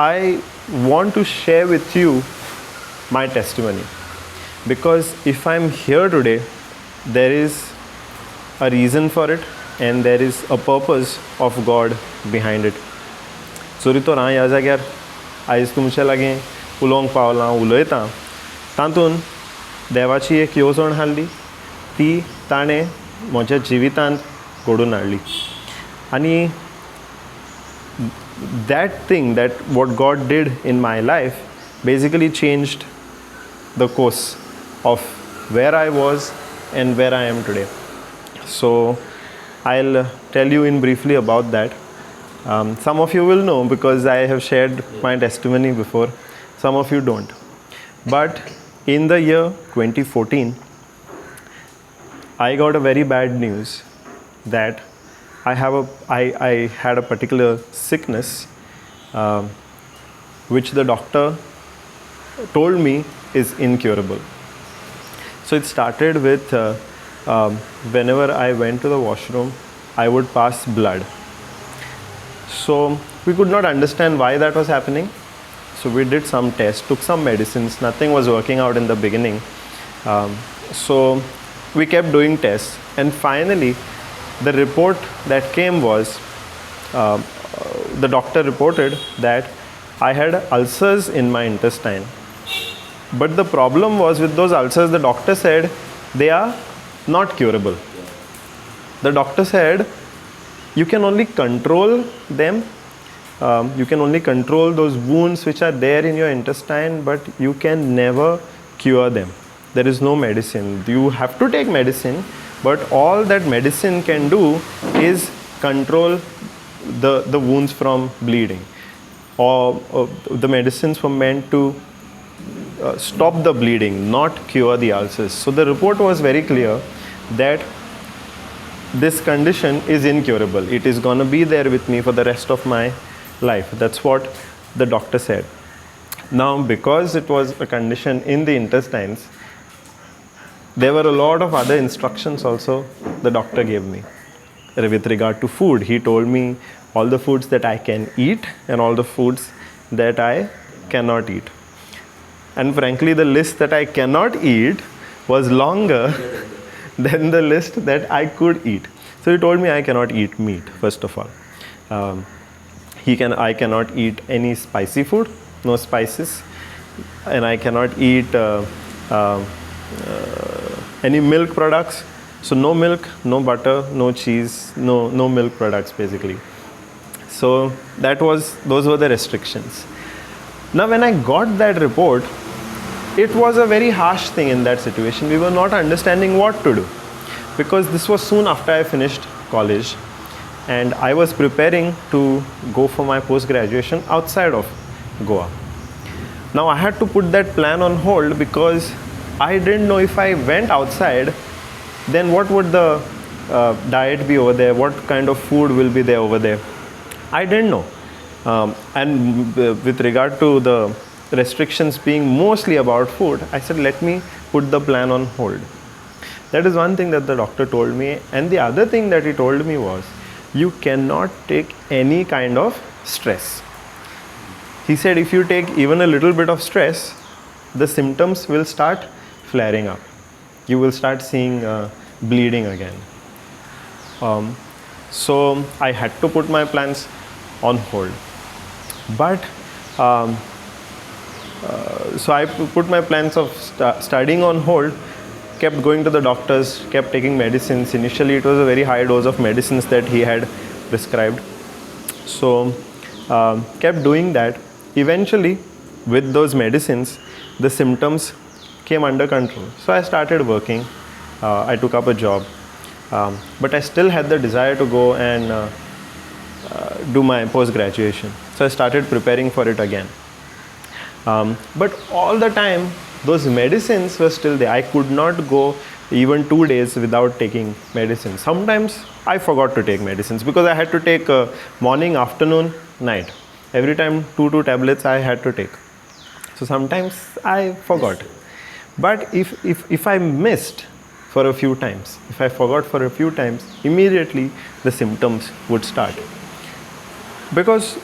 I want to share with you my testimony, because if I'm here today, there is a reason for it and there is a purpose of God behind it. चोरी तो ह्या जाग्यार आयज तुमचे लागीं उलोवंक पावलां, उलयतां, तातूंत देवाची एक येवजण हाडली, ती ताणें म्हज्या जिवितांत घडोवन हाडली. आनी that thing, that what God did in my life basically changed the course of where I was and where I am today. So I'll tell you in briefly about that. Some of you will know because I have shared my testimony before, some of you don't. But in the year 2014, I got a very bad news that I had a particular sickness which the doctor told me is incurable. So it started with whenever I went to the washroom, I would pass blood. So we could not understand why that was happening. So we did some tests, took some medicines, nothing was working out in the beginning. So we kept doing tests, and finally the report that came was, the doctor reported that I had ulcers in my intestine. But the problem was with those ulcers, the doctor said they are not curable. The doctor said you can only control them, you can only control those wounds which are there in your intestine, but you can never cure them. There is no medicine. You have to take medicine, but all that medicine can do is control the wounds from bleeding, or the medicines were meant to stop the bleeding, not cure the ulcers. So the report was very clear that this condition is incurable. It is going to be there with me for the rest of my life. That's what the doctor said. Now, because it was a condition in the intestines, there were a lot of other instructions also the doctor gave me. With regard to food, he told me all the foods that I can eat and all the foods that I cannot eat. And frankly, the list that I cannot eat was longer than the list that I could eat. So he told me I cannot eat meat, first of all. I cannot eat any spicy food, no spices, and I cannot eat any milk products. So no milk, no butter, no cheese, no milk products basically. So those were the restrictions. Now when I got that report, it was a very harsh thing in that situation. We were not understanding what to do, because this was soon after I finished college and I was preparing to go for my post-graduation outside of Goa. Now I had to put that plan on hold because I didn't know if I went outside, then what would the diet be over there, what kind of food will be there over there. I didn't know. And with regard to the restrictions being mostly about food, I said let me put the plan on hold. That is one thing that the doctor told me. And the other thing that he told me was, you cannot take any kind of stress. He said if you take even a little bit of stress, the symptoms will start flaring up. You will start seeing bleeding again. So I had to put my plans on hold. But so I put my plans of studying on hold, kept going to the doctors, kept taking medicines. Initially it was a very high dose of medicines that he had prescribed. So kept doing that. Eventually with those medicines, the symptoms came under control. So I started working. I took up a job. But I still had the desire to go and do my post-graduation. So I started preparing for it again. But all the time, those medicines were still there. I could not go even 2 days without taking medicine. Sometimes I forgot to take medicines because I had to take morning, afternoon, night. Every time 2 tablets I had to take. So sometimes I forgot. But if I missed for a few times, if I forgot for a few times, immediately the symptoms would start. Because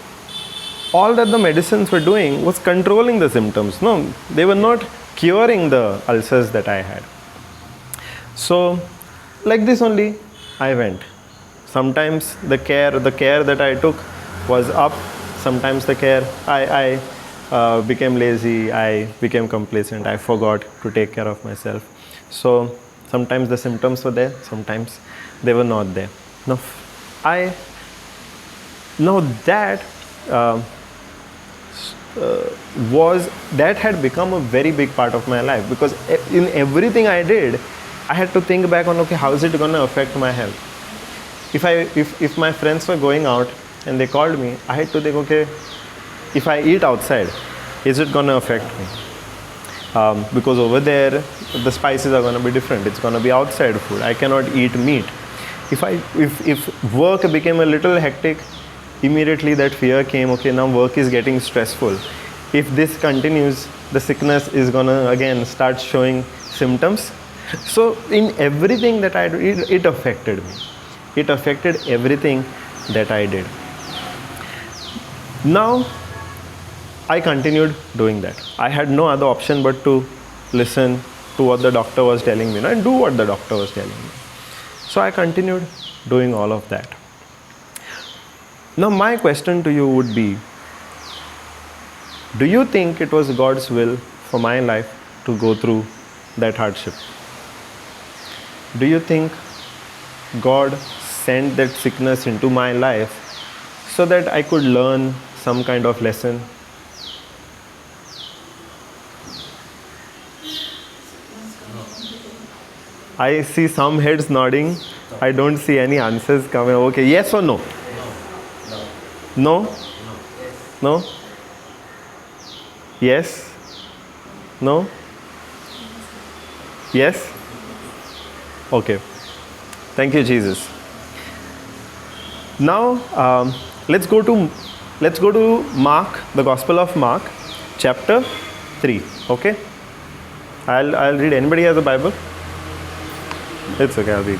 all that the medicines were doing was controlling the symptoms. No, they were not curing the ulcers that I had. So, like this only, I went. Sometimes the care that I took was up. Sometimes the care, I became lazy, I became complacent, I forgot to take care of myself. So sometimes the symptoms were there, sometimes they were not there. Now that that had become a very big part of my life, because in everything I did, I had to think back on, okay, how is it going to affect my health? If my friends were going out and they called me, I had to think, okay, if I eat outside, is it going to affect me? Because over there, the spices are going to be different. It's going to be outside food. I cannot eat meat. If work became a little hectic, immediately that fear came, okay, now work is getting stressful. If this continues, the sickness is going to again start showing symptoms. So in everything that I did, it affected me. It affected everything that I did. Now, I continued doing that. I had no other option but to listen to what the doctor was telling me and do what the doctor was telling me. So I continued doing all of that. Now my question to you would be, do you think it was God's will for my life to go through that hardship? Do you think God sent that sickness into my life so that I could learn some kind of lesson? I see some heads nodding. I don't see any answers coming. Okay, yes or no? No? No? Yes? No? Yes? Okay. Thank you, Jesus. Now, let's go to Mark, the Gospel of Mark, chapter 3. Okay? I'll read. Anybody has a Bible? It's okay, I'll read.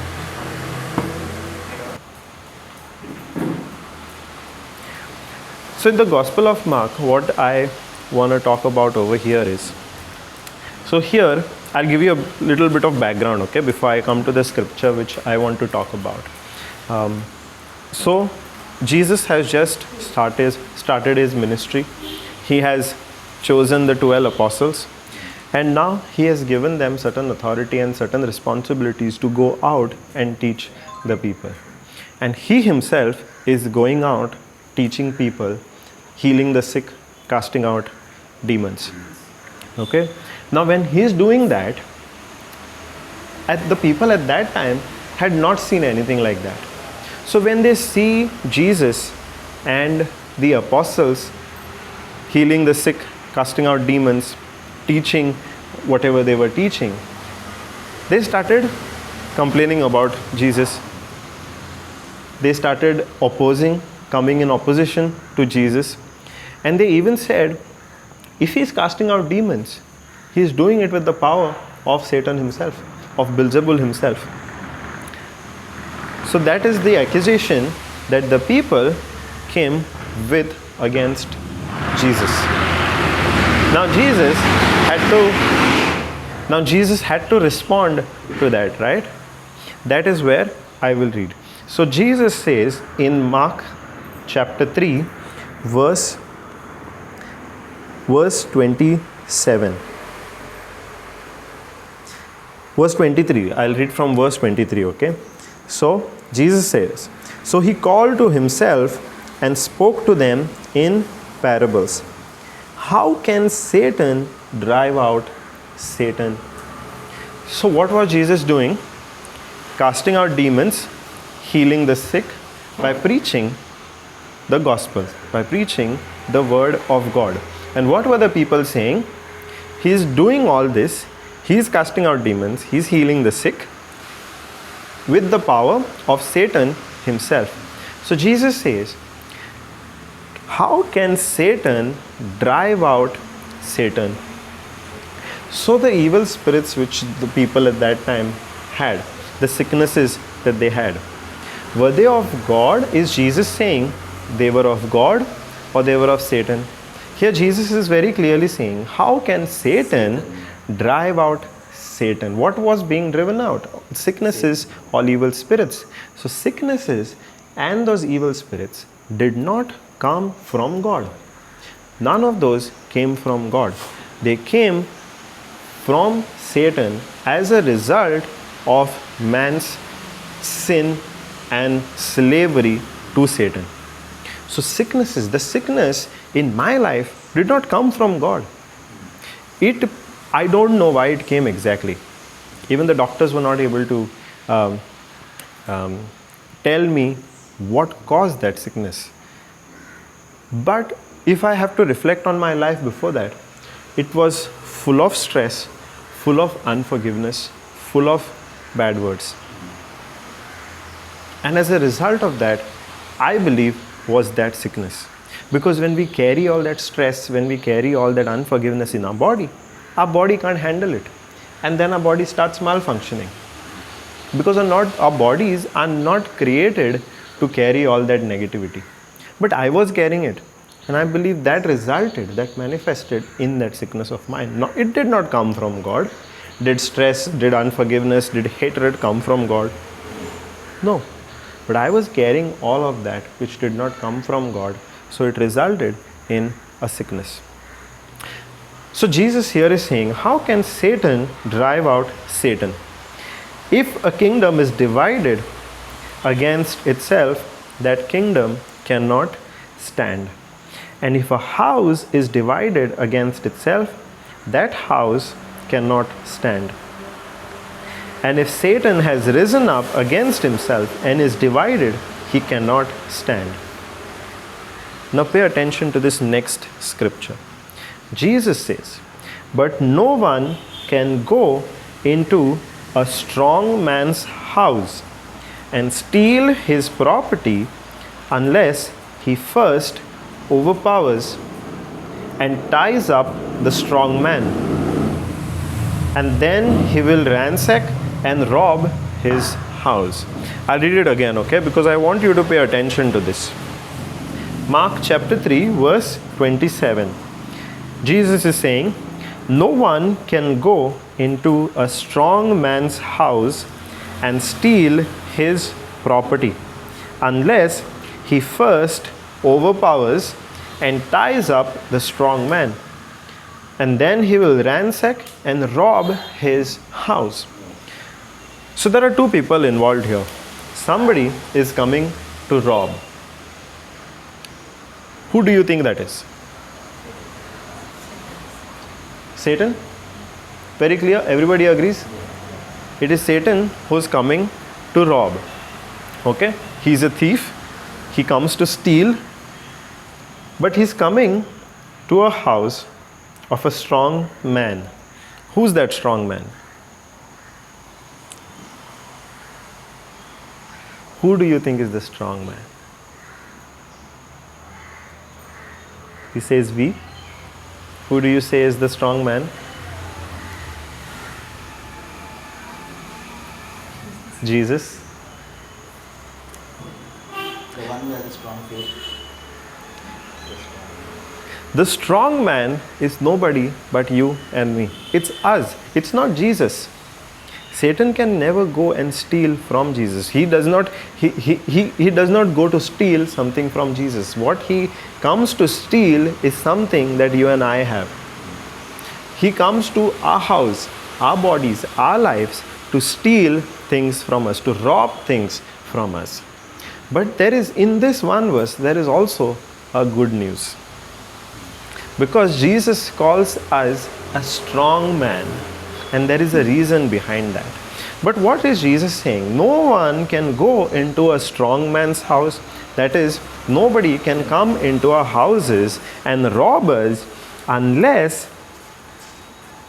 So in the Gospel of Mark, what I want to talk about over here is, so here I'll give you a little bit of background, okay, before I come to the scripture which I want to talk about. So Jesus has just started his ministry. He has chosen the 12 apostles, and now he has given them certain authority and certain responsibilities to go out and teach the people. And he himself is going out teaching people, healing the sick, casting out demons. Okay? Now when he is doing that, the people at that time had not seen anything like that. So when they see Jesus and the apostles healing the sick, casting out demons, teaching whatever they were teaching, they started complaining about Jesus. They started coming in opposition to Jesus. And they even said, if he is casting out demons, he is doing it with the power of Satan himself, of Beelzebul himself. So that is the accusation that the people came with against Jesus. Now Jesus had to respond to that, right? That is where I will read. So Jesus says in Mark chapter 3, verse 27. Verse 23. I'll read from verse 23, okay? So Jesus says, so he called to himself and spoke to them in parables. How can Satan drive out Satan? So what was Jesus doing? Casting out demons, healing the sick by preaching the gospel, by preaching the word of God. And what were the people saying? He is doing all this. He is casting out demons. He is healing the sick with the power of Satan himself. So Jesus says, how can Satan drive out Satan? So the evil spirits which the people at that time had, the sicknesses that they had, were they of God? Is Jesus saying they were of God? or they were of Satan. Here Jesus is very clearly saying, how can Satan drive out Satan? What was being driven out? Sicknesses, all evil spirits. So sicknesses and those evil spirits did not come from God. None of those came from God. They came from Satan as a result of man's sin and slavery to Satan. So sicknesses, the sickness in my life did not come from God. I don't know why it came exactly. Even the doctors were not able to tell me what caused that sickness. But if I have to reflect on my life before that, it was full of stress, full of unforgiveness, full of bad words. And as a result of that, I believe was that sickness. Because when we carry all that stress, when we carry all that unforgiveness in our body can't handle it. And then our body starts malfunctioning. Because our bodies are not created to carry all that negativity. But I was carrying it. And I believe that manifested in that sickness of mine. No, it did not come from God. Did stress, did unforgiveness, did hatred come from God? No. But I was carrying all of that which did not come from God. So it resulted in a sickness. So Jesus here is saying, how can Satan drive out Satan? If a kingdom is divided against itself, that kingdom cannot stand. And if a house is divided against itself, that house cannot stand. And if Satan has risen up against himself and is divided, he cannot stand. Now pay attention to this next scripture. Jesus says, but no one can go into a strong man's house and steal his property unless he first overpowers and ties up the strong man. And then he will ransack and rob his house. I'll read it again, okay? Because I want you to pay attention to this. Mark chapter 3, verse 27. Jesus is saying, no one can go into a strong man's house and steal his property unless he first overpowers and ties up the strong man. And then he will ransack and rob his house. So there are two people involved here. Somebody is coming to rob. Who do you think that is? Satan? Very clear? Everybody agrees? It is Satan who's coming to rob. Okay? He's a thief. He comes to steal. But he's coming to a house of a strong man. Who's that strong man? Who do you think is the strong man? He says we. Who do you say is the strong man? Jesus. The one who has a strong faith. The strong man is nobody but you and me. It's us. It's not Jesus. Satan can never go and steal from Jesus. He does not go to steal something from Jesus. What he comes to steal is something that you and I have. He comes to our house, our bodies, our lives to steal things from us, to rob things from us. But there is, in this one verse, there is also a good news. Because Jesus calls us a strong man, and there is a reason behind that. But what is Jesus saying? No one can go into a strong man's house. That is, nobody can come into our houses and rob us unless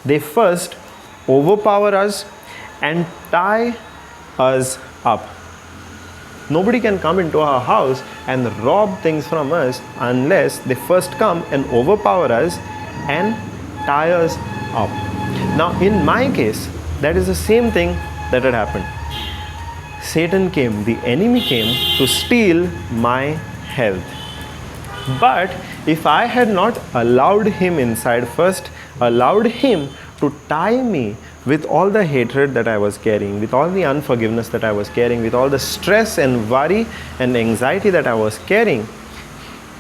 they first overpower us and tie us up. Nobody can come into our house and rob things from us unless they first come and overpower us and tie us up. Now, in my case, that is the same thing that had happened. Satan came, the enemy came to steal my health. But if I had not allowed him inside first, allowed him to tie me with all the hatred that I was carrying, with all the unforgiveness that I was carrying, with all the stress and worry and anxiety that I was carrying,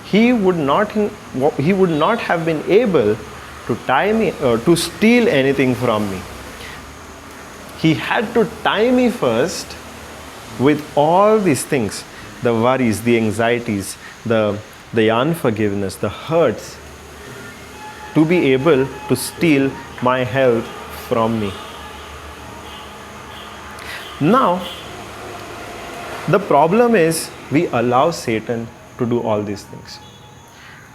he would not have been able to tie me or to steal anything from me. He had to tie me first with all these things, the worries, the anxieties, the unforgiveness, the hurts, to be able to steal my health from me. Now, the problem is we allow Satan to do all these things.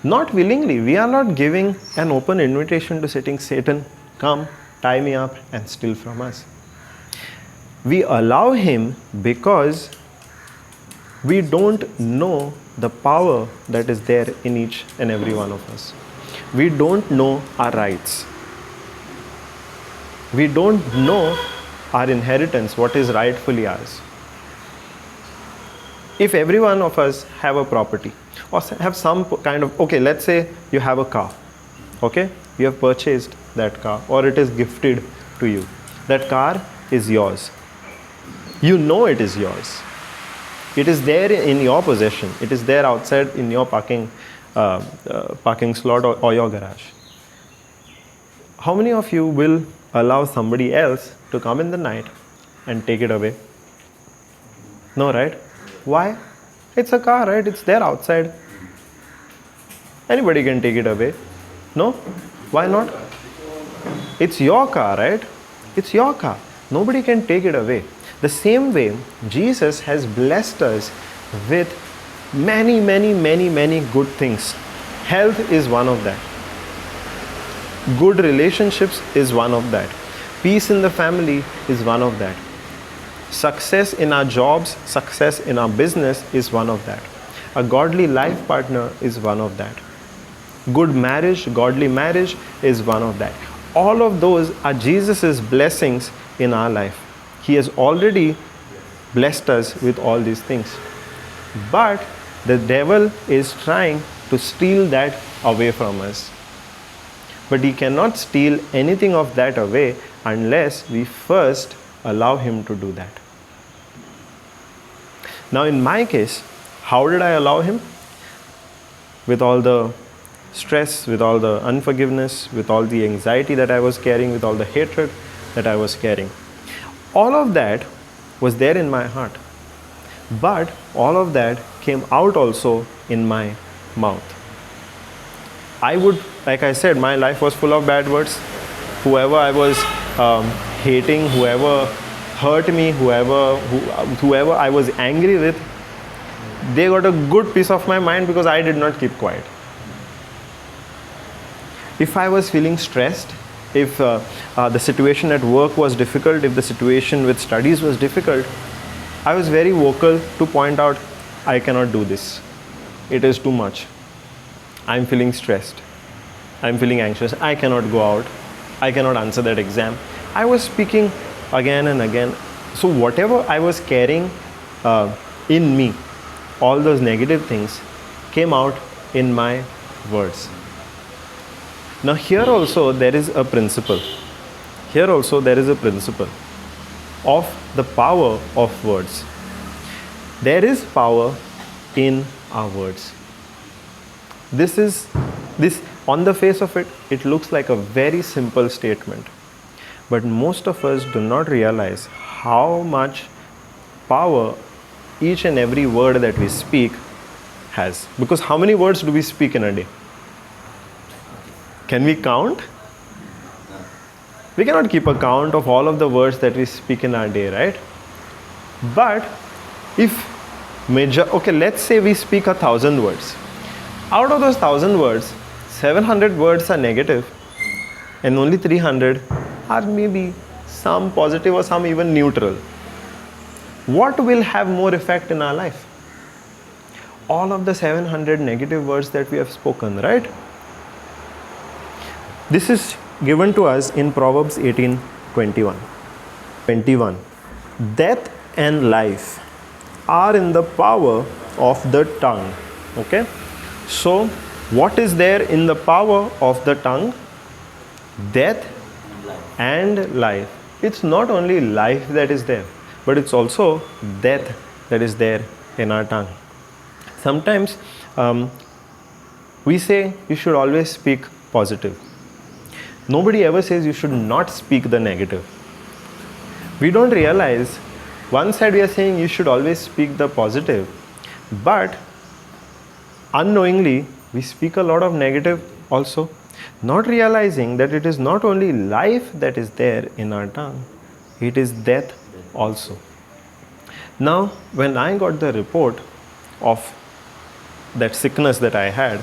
Not willingly, we are not giving an open invitation to Satan, come, tie me up and steal from us. We allow him because we don't know the power that is there in each and every one of us. We don't know our rights. We don't know our inheritance, what is rightfully ours. If every one of us have a property or have some kind of, okay, let's say you have a car, okay, you have purchased that car or it is gifted to you. That car is yours. You know it is yours. It is there in your possession. It is there outside in your parking slot or your garage. How many of you will allow somebody else to come in the night and take it away? No, right? Why? It's a car, right? It's there outside. Anybody can take it away. No? Why not? It's your car, right? It's your car. Nobody can take it away. The same way, Jesus has blessed us with many good things. Health is one of that. Good relationships is one of that. Peace in the family is one of that. Success in our jobs, success in our business is one of that. A godly life partner is one of that. Good marriage, godly marriage is one of that. All of those are Jesus' blessings in our life. He has already blessed us with all these things. But the devil is trying to steal that away from us. But he cannot steal anything of that away unless we first allow him to do that. Now in my case, how did I allow him? With all the stress, with all the unforgiveness, with all the anxiety that I was carrying, with all the hatred that I was carrying. All of that was there in my heart. But all of that came out also in my mouth. I would, like I said, my life was full of bad words. Whoever I was hating, whoever hurt me, whoever I was angry with, they got a good piece of my mind because I did not keep quiet. If I was feeling stressed, if the situation at work was difficult, if the situation with studies was difficult, I was very vocal to point out, I cannot do this. It is too much. I'm feeling stressed. I'm feeling anxious. I cannot go out. I cannot answer that exam. I was speaking again and again. So whatever I was carrying in me, all those negative things came out in my words. Now here also there is a principle. Here also there is a principle of the power of words. There is power in our words. This on the face of it, it looks like a very simple statement. But most of us do not realize how much power each and every word that we speak has. Because how many words do we speak in a day? Can we count? We cannot keep a count of all of the words that we speak in our day, right? But if let's say we speak 1,000 words. Out of those 1,000 words, 700 words are negative and only 300 are maybe some positive or some even neutral. What will have more effect in our life? All of the 700 negative words that we have spoken, right? This is given to us in Proverbs 18:21. 21. Death and life are in the power of the tongue. Okay? So, what is there in the power of the tongue? Death and life. It's not only life that is there, but it's also death that is there in our tongue. Sometimes we say you should always speak positive. Nobody ever says you should not speak the negative. We don't realize, one side we are saying you should always speak the positive, but unknowingly we speak a lot of negative also, not realizing that it is not only life that is there in our tongue, it is death also. Now, when I got the report of that sickness that I had,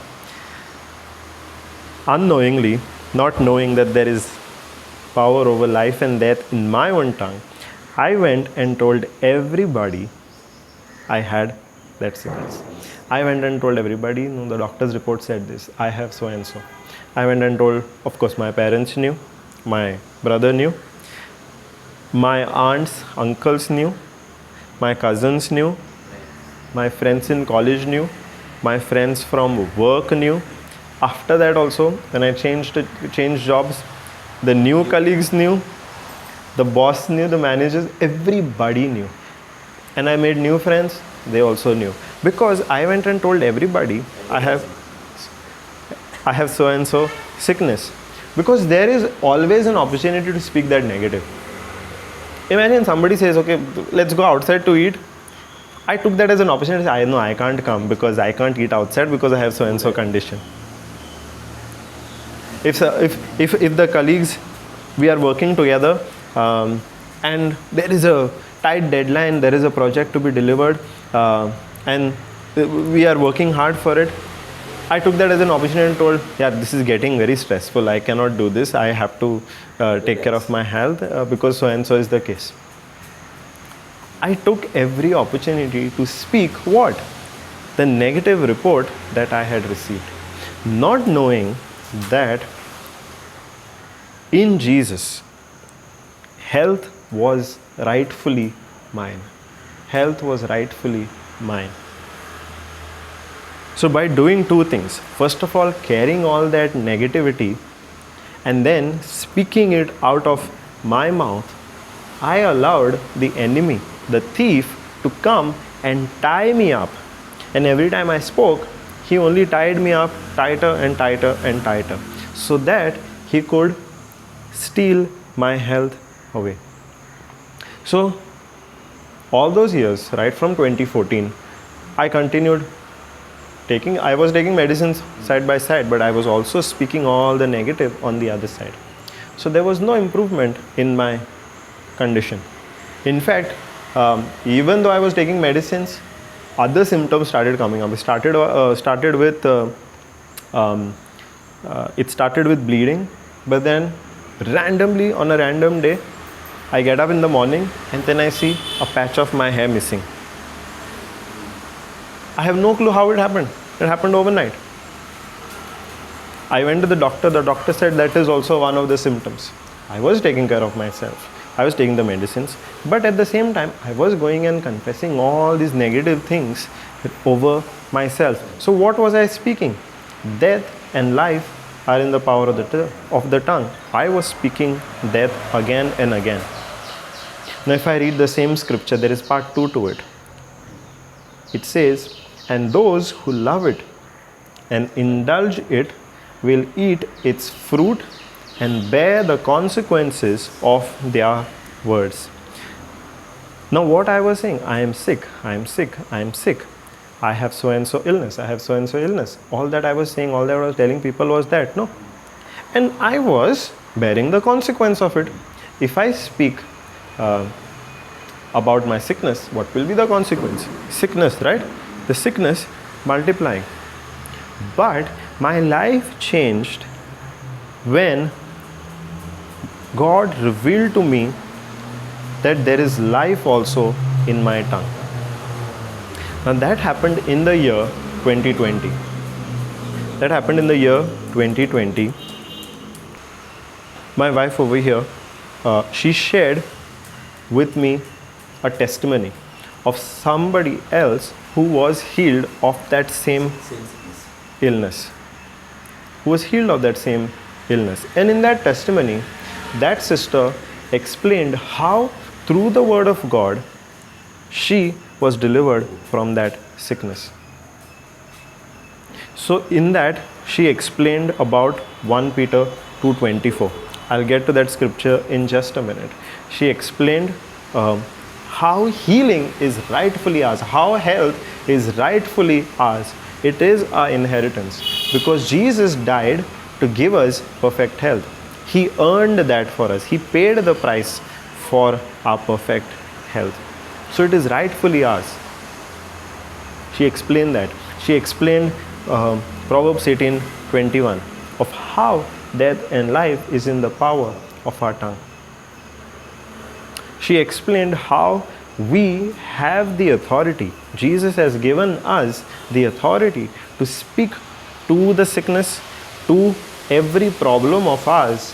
unknowingly, not knowing that there is power over life and death in my own tongue, I went and told everybody I had that sickness. I went and told everybody, no, the doctor's report said this, I have so and so. I went and told, of course, my parents knew, my brother knew, my aunts, uncles knew, my cousins knew, my friends in college knew, my friends from work knew. After that also, when I changed jobs, the new colleagues knew, the boss knew, the managers, everybody knew. And I made new friends, they also knew. Because I went and told everybody, I have so and so sickness. Because there is always an opportunity to speak that negative. Imagine somebody says, okay, let's go outside to eat. I took that as an opportunity. I know I can't come because I can't eat outside because I have so and so condition. If the colleagues, we are working together and there is a tight deadline, there is a project to be delivered and we are working hard for it, I took that as an opportunity and told, yeah, this is getting very stressful, I cannot do this, I have to take care of my health because so and so is the case. I took every opportunity to speak what? The negative report that I had received, not knowing that in Jesus, health was rightfully mine. Health was rightfully mine. So by doing two things, first of all, carrying all that negativity and then speaking it out of my mouth, I allowed the enemy, the thief, to come and tie me up. And every time I spoke, he only tied me up tighter and tighter and tighter, so that he could steal my health away. So all those years, right from 2014, I was taking medicines side by side, but I was also speaking all the negative on the other side. So there was no improvement in my condition. In fact, even though I was taking medicines, other symptoms started coming up. It started with bleeding, but then randomly on a random day, I get up in the morning and then I see a patch of my hair missing. I have no clue how it happened. It happened overnight. I went to the doctor said that is also one of the symptoms. I was taking care of myself. I was taking the medicines, but at the same time, I was going and confessing all these negative things over myself. So what was I speaking? Death and life are in the power of the tongue. I was speaking death again and again. Now if I read the same scripture, there is part 2 to it. It says, and those who love it and indulge it will eat its fruit and bear the consequences of their words. Now what I was saying, I am sick, I am sick, I am sick. I have so and so illness, I have so and so illness. All that I was saying, all that I was telling people was that, no. And I was bearing the consequence of it. If I speak about my sickness, what will be the consequence? Sickness, right? The sickness multiplying. But my life changed when God revealed to me that there is life also in my tongue. Now that happened in the year 2020. That happened in the year 2020. My wife over here, she shared with me a testimony of somebody else who was healed of that same illness, who was healed of that same illness. And in that testimony, that sister explained how through the word of God, she was delivered from that sickness. So in that, she explained about 1 Peter 2:24. I'll get to that scripture in just a minute. She explained how healing is rightfully ours, how health is rightfully ours. It is our inheritance because Jesus died to give us perfect health. He earned that for us. He paid the price for our perfect health. So it is rightfully ours. She explained that. She explained Proverbs 18:21 of how death and life is in the power of our tongue. She explained how we have the authority. Jesus has given us the authority to speak to the sickness, to every problem of ours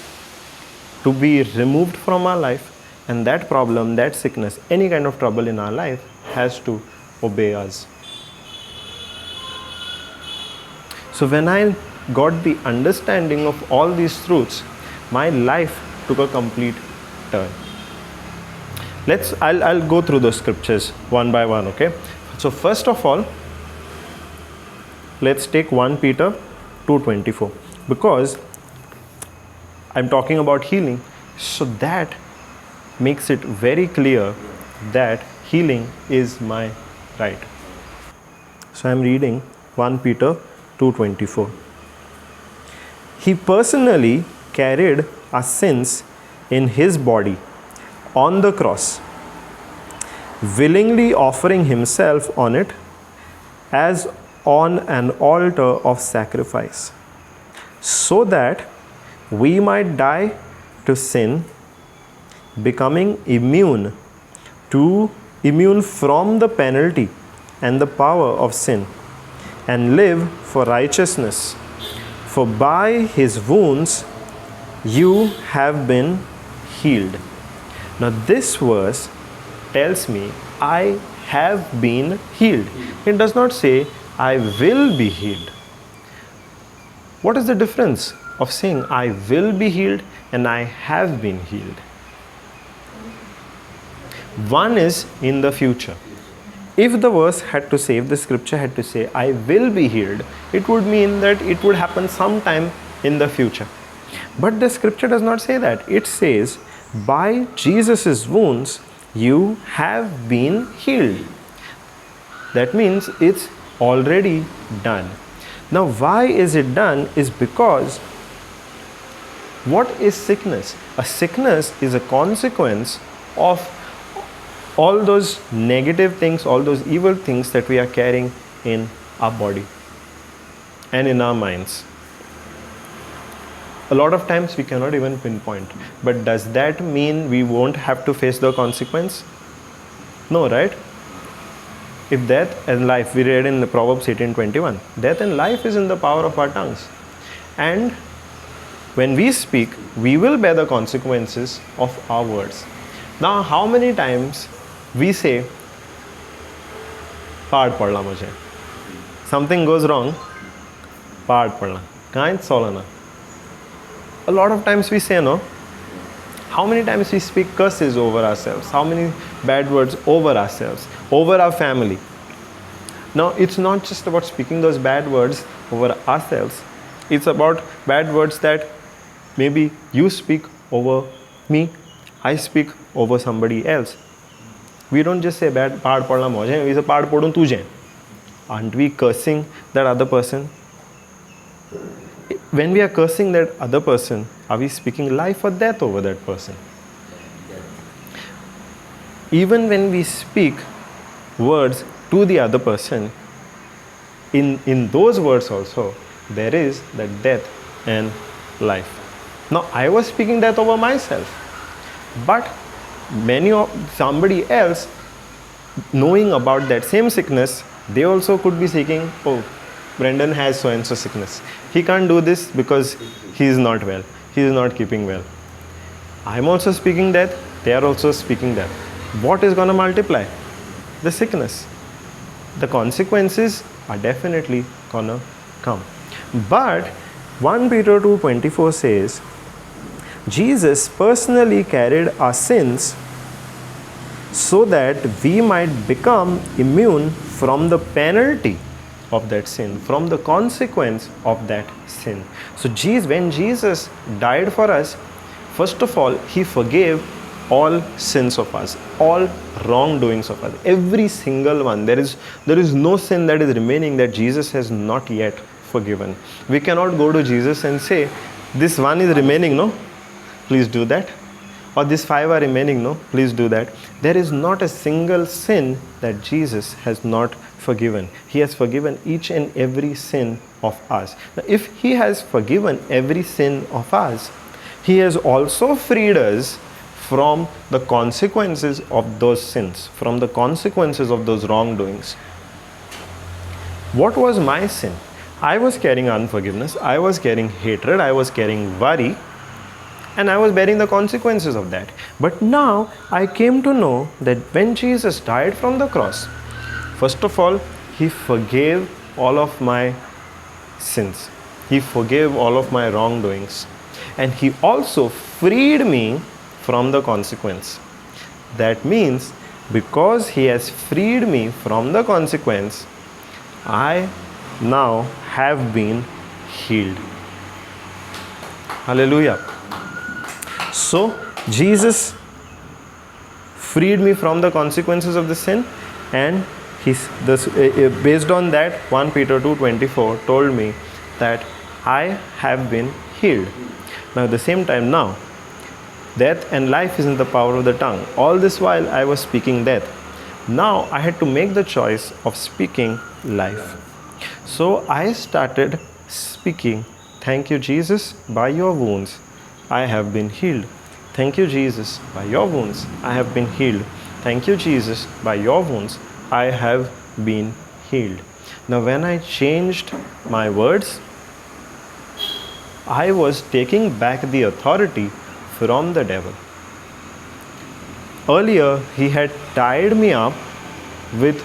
to be removed from our life, and that problem, that sickness, any kind of trouble in our life has to obey us. So when I got the understanding of all these truths, my life took a complete turn. I'll go through those scriptures one by one, okay? So first of all, let's take 1 Peter 2:24, because I'm talking about healing, so that makes it very clear that healing is my right. So I'm reading 1 Peter 2:24. He personally carried our sins in his body on the cross, willingly offering himself on it as on an altar of sacrifice, so that we might die to sin, becoming immune from the penalty and the power of sin, and live for righteousness. For by his wounds you have been healed. Now this verse tells me I have been healed. It does not say I will be healed. What is the difference of saying I will be healed and I have been healed? One is in the future. If the verse had to say, if the scripture had to say I will be healed, it would mean that it would happen sometime in the future. But the scripture does not say that. It says, by Jesus' wounds you have been healed. That means it's already done. Now why is it done is because what is sickness? A sickness is a consequence of all those negative things, all those evil things that we are carrying in our body and in our minds. A lot of times we cannot even pinpoint. But does that mean we won't have to face the consequence? No, right? If death and life, we read in the Proverbs 18:21, death and life is in the power of our tongues. And when we speak, we will bear the consequences of our words. Now, how many times we say, "Pahad padla mujhe." Something goes wrong, "Pahad padla." Kahin solana. A lot of times we say no. How many times we speak curses over ourselves? How many bad words over ourselves, over our family? Now, it's not just about speaking those bad words over ourselves. It's about bad words that maybe you speak over me, I speak over somebody else. We don't just say bad pahad padla mujhe, we say pahad podun tujhe. Aren't we cursing that other person? When we are cursing that other person, are we speaking life or death over that person? Even when we speak words to the other person, in those words also, there is that death and life. Now, I was speaking death over myself, but somebody else knowing about that same sickness, they also could be thinking, oh, Brendan has so and so sickness. He can't do this because he is not well. He is not keeping well. I'm also speaking death. They are also speaking death. What is going to multiply? The sickness. The consequences are definitely going to come. But 1 Peter 2:24 says, Jesus personally carried our sins so that we might become immune from the penalty of that sin, from the consequence of that sin. So when Jesus died for us, first of all, he forgave all sins of us, all wrongdoings of us, every single one. There is no sin that is remaining that Jesus has not yet forgiven. We cannot go to Jesus and say, this one is remaining, no? Please do that. Or these 5 are remaining, no? Please do that. There is not a single sin that Jesus has not forgiven. He has forgiven each and every sin of us. Now, if he has forgiven every sin of us, he has also freed us from the consequences of those sins, from the consequences of those wrongdoings. What was my sin? I was carrying unforgiveness, I was carrying hatred, I was carrying worry, and I was bearing the consequences of that. But now I came to know that when Jesus died from the cross, first of all, he forgave all of my sins. He forgave all of my wrongdoings. And he also freed me from the consequence. That means because he has freed me from the consequence, I now have been healed. Hallelujah. So Jesus freed me from the consequences of the sin, and based on that, 1 Peter 2:24 told me that I have been healed. Now at the same time, now death and life is in the power of the tongue. All this while I was speaking death. Now I had to make the choice of speaking life. So I started speaking, thank you Jesus, by your wounds I have been healed. Thank you Jesus, by your wounds I have been healed. Thank you Jesus, by your wounds I have been healed. Now when I changed my words, I was taking back the authority from the devil. Earlier, he had tied me up with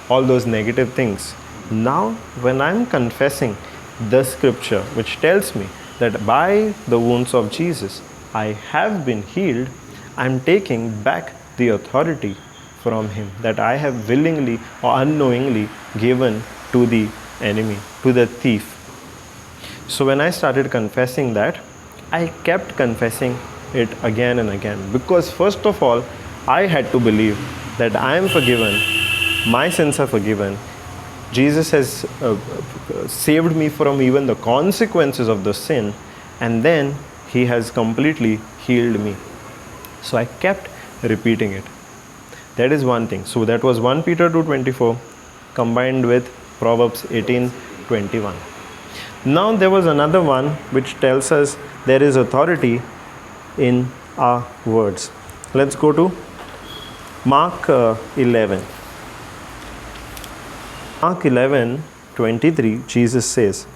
all those negative things. Now, when I'm confessing the scripture which tells me that by the wounds of Jesus, I have been healed, I'm taking back the authority from him that I have willingly or unknowingly given to the enemy, to the thief. So when I started confessing that, I kept confessing it again and again, because first of all, I had to believe that I am forgiven, my sins are forgiven. Jesus has saved me from even the consequences of the sin, and then he has completely healed me. So I kept repeating it. That is one thing. So that was 1 Peter 2:24 combined with Proverbs 18:21. Now there was another one which tells us there is authority in our words. Let's go to Mark 11. Mark 11:23, Jesus says,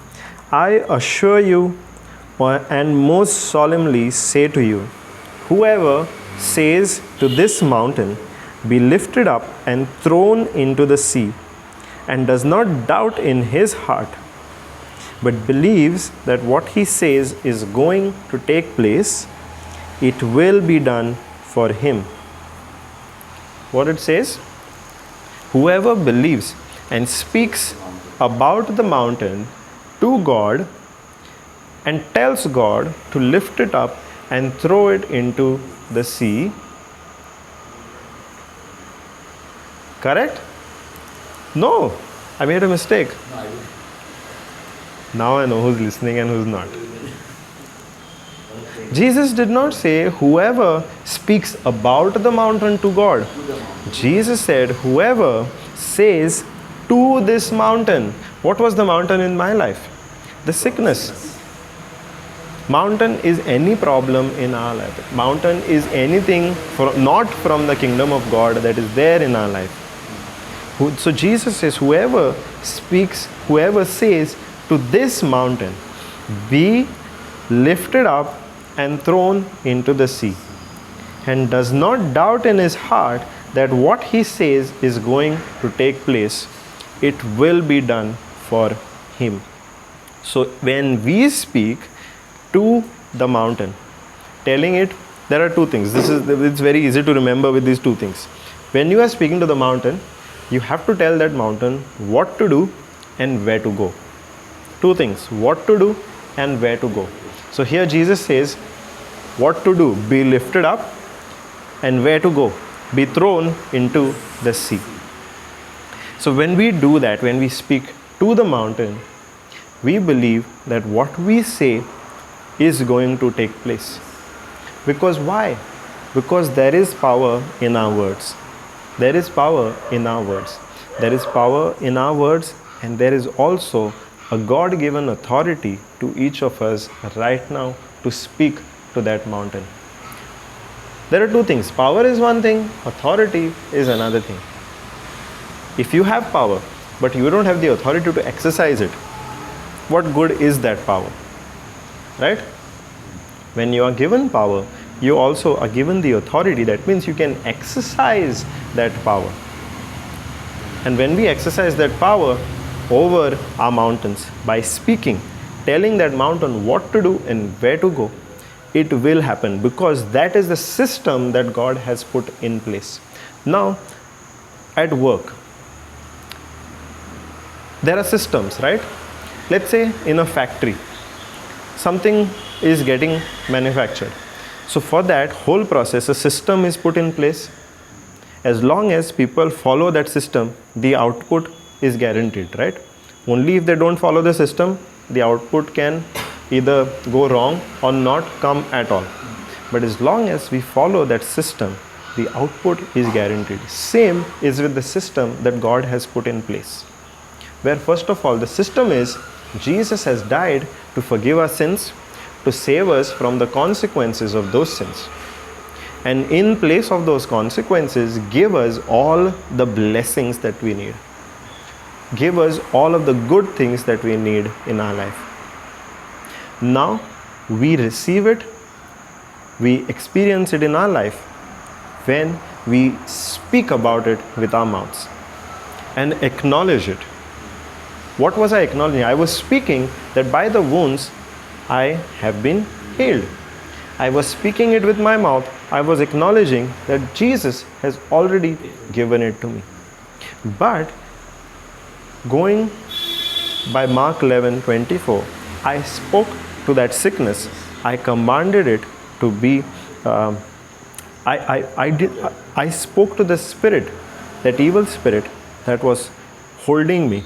I assure you and most solemnly say to you, whoever says to this mountain, be lifted up and thrown into the sea, and does not doubt in his heart, but believes that what he says is going to take place, it will be done for him. What it says? Whoever believes and speaks about the mountain to God and tells God to lift it up and throw it into the sea. Correct? No, I made a mistake. No, I didn't. Now I know who's listening and who's not. Jesus did not say whoever speaks about the mountain to God. Jesus said whoever says to this mountain. What was the mountain in my life? The sickness. Mountain is any problem in our life. Mountain is anything not from the kingdom of God that is there in our life. So Jesus says whoever speaks, whoever says to this mountain, be lifted up and thrown into the sea, and does not doubt in his heart that what he says is going to take place, it will be done for him. So when we speak to the mountain, telling it, there are two things. It's very easy to remember with these two things. When you are speaking to the mountain, you have to tell that mountain what to do and where to go. Two things, what to do and where to go. So here Jesus says, what to do, be lifted up, and where to go, be thrown into the sea. So when we do that, when we speak to the mountain, we believe that what we say is going to take place. Because why? Because there is power in our words. There is power in our words. There is power in our words, and there is also a God-given authority to each of us right now to speak to that mountain. There are two things. Power is one thing, authority is another thing. If you have power, but you don't have the authority to exercise it, what good is that power? Right? When you are given power, you also are given the authority. That means you can exercise that power. And when we exercise that power over our mountains by speaking, telling that mountain what to do and where to go, it will happen, because that is the system that God has put in place. Now, at work, there are systems, right? Let's say in a factory, something is getting manufactured. So for that whole process, a system is put in place. As long as people follow that system, the output is guaranteed, right? Only if they don't follow the system, the output can either go wrong or not come at all. But as long as we follow that system, the output is guaranteed. Same is with the system that God has put in place, where first of all the system is Jesus has died to forgive our sins, to save us from the consequences of those sins, and in place of those consequences give us all the blessings that we need, give us all of the good things that we need in our life. Now we receive it, we experience it in our life when we speak about it with our mouths and acknowledge it. What was I acknowledging? I was speaking that by the wounds I have been healed. I was speaking it with my mouth. I was acknowledging that Jesus has already given it to me. But going by Mark 11:24, I spoke to that sickness. I commanded it to be. I spoke to the spirit, that evil spirit that was holding me,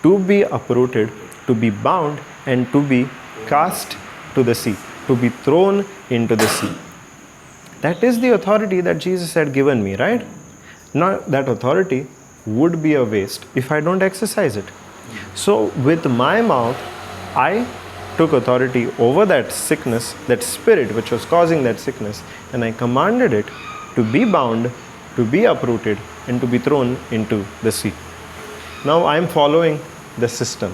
to be uprooted, to be bound, and to be cast to the sea, to be thrown into the sea. That is the authority that Jesus had given me, right? Now that authority would be a waste if I don't exercise it. So with my mouth, I took authority over that sickness, that spirit which was causing that sickness, and I commanded it to be bound, to be uprooted, and to be thrown into the sea. Now I am following the system.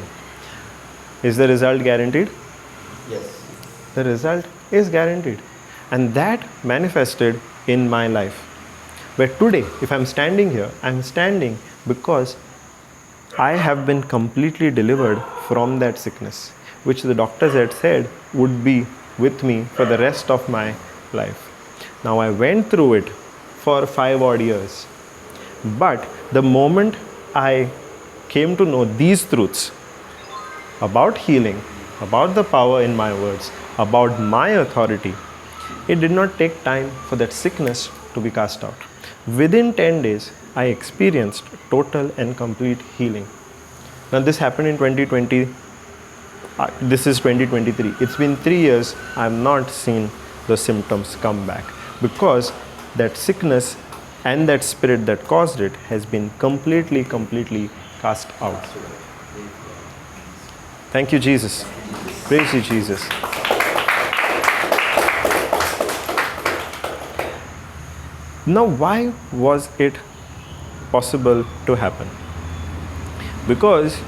Is the result guaranteed? Yes. The result is guaranteed. And that manifested in my life. Where today, if I'm standing here, I'm standing because I have been completely delivered from that sickness, which the doctors had said would be with me for the rest of my life. Now I went through it for 5 odd years. But the moment I came to know these truths about healing, about the power in my words, about my authority, it did not take time for that sickness to be cast out. Within 10 days, I experienced total and complete healing. Now this happened in 2020. This is 2023. It's been 3 years. I have not seen the symptoms come back, because that sickness and that spirit that caused it has been completely cast out. Thank you, Jesus. Praise you, Jesus. Now, why was it possible to happen? Because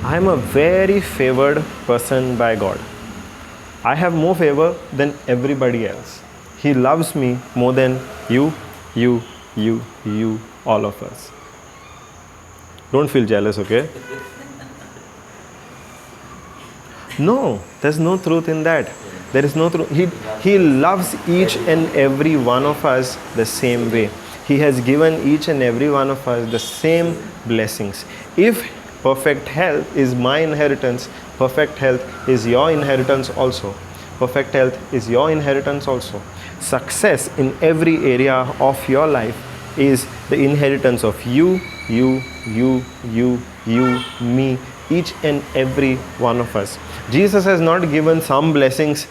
I am a very favored person by God. I have more favor than everybody else. He loves me more than you, all of us. Don't feel jealous, okay? No, there's no truth in that. There is no truth. He loves each and every one of us the same way. He has given each and every one of us the same blessings. If perfect health is my inheritance, perfect health is your inheritance also. Perfect health is your inheritance also. Success in every area of your life is the inheritance of you, me, each and every one of us. Jesus has not given some blessings,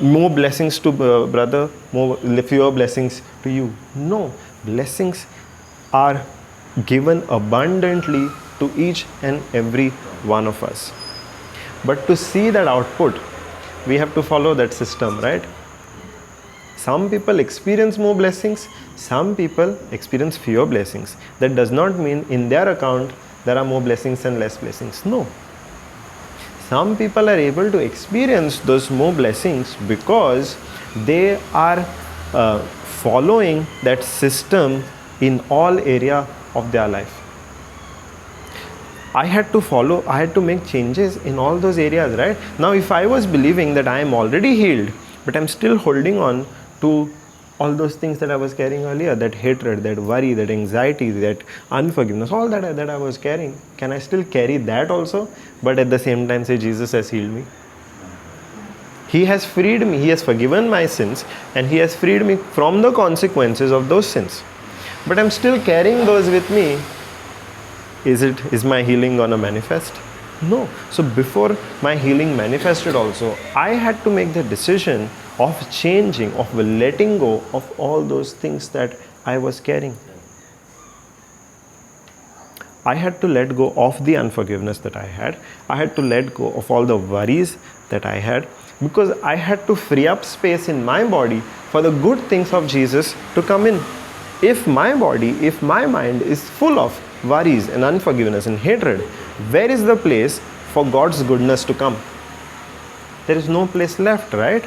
more blessings to brother, fewer blessings to you. No, blessings are given abundantly to each and every one of us. But to see that output, we have to follow that system, right? Some people experience more blessings, some people experience fewer blessings. That does not mean in their account there are more blessings and less blessings. No. Some people are able to experience those more blessings because they are following that system in all area of their life. I had to make changes in all those areas, right? Now, if I was believing that I am already healed, but I'm still holding on to all those things that I was carrying earlier, that hatred, that worry, that anxiety, that unforgiveness, all that I was carrying, can I still carry that also? But at the same time say, Jesus has healed me. He has freed me. He has forgiven my sins and He has freed me from the consequences of those sins. But I'm still carrying those with me. Is my healing gonna manifest? No. So before my healing manifested also, I had to make the decision of changing, of letting go of all those things that I was carrying. I had to let go of the unforgiveness that I had. I had to let go of all the worries that I had, because I had to free up space in my body for the good things of Jesus to come in. If my body, if my mind is full of worries and unforgiveness and hatred, where is the place for God's goodness to come? There is no place left, right?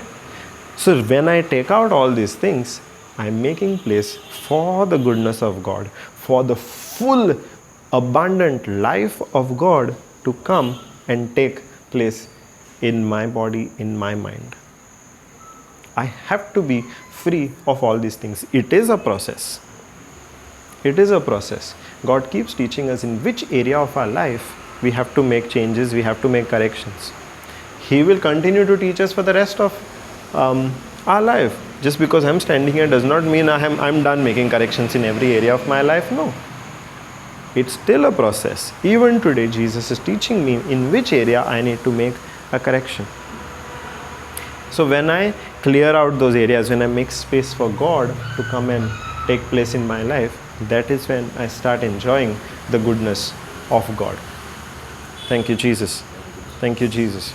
So when I take out all these things, I am making place for the goodness of God, for the full abundant life of God to come and take place in my body, in my mind. I have to be free of all these things. It is a process. It is a process. God keeps teaching us in which area of our life we have to make changes, we have to make corrections. He will continue to teach us for the rest of our life. Just because I'm standing here does not mean I'm done making corrections in every area of my life. No. It's still a process. Even today, Jesus is teaching me in which area I need to make a correction. So when I clear out those areas, when I make space for God to come and take place in my life, that is when I start enjoying the goodness of God. Thank you, Jesus. Thank you, Jesus.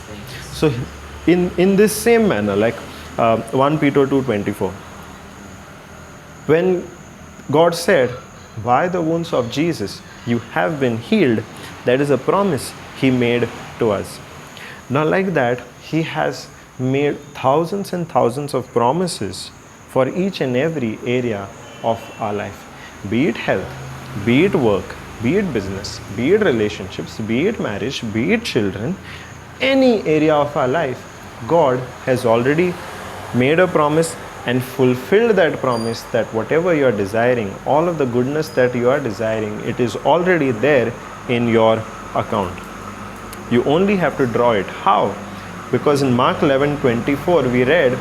So in this same manner, like 1 Peter 2:24, when God said, by the wounds of Jesus, you have been healed, that is a promise He made to us. Now like that, He has made thousands and thousands of promises for each and every area of our life. Be it health, be it work, be it business, be it relationships, be it marriage, be it children, any area of our life, God has already made a promise and fulfilled that promise, that whatever you are desiring, all of the goodness that you are desiring, it is already there in your account. You only have to draw it. How? Because in Mark 11:24 we read,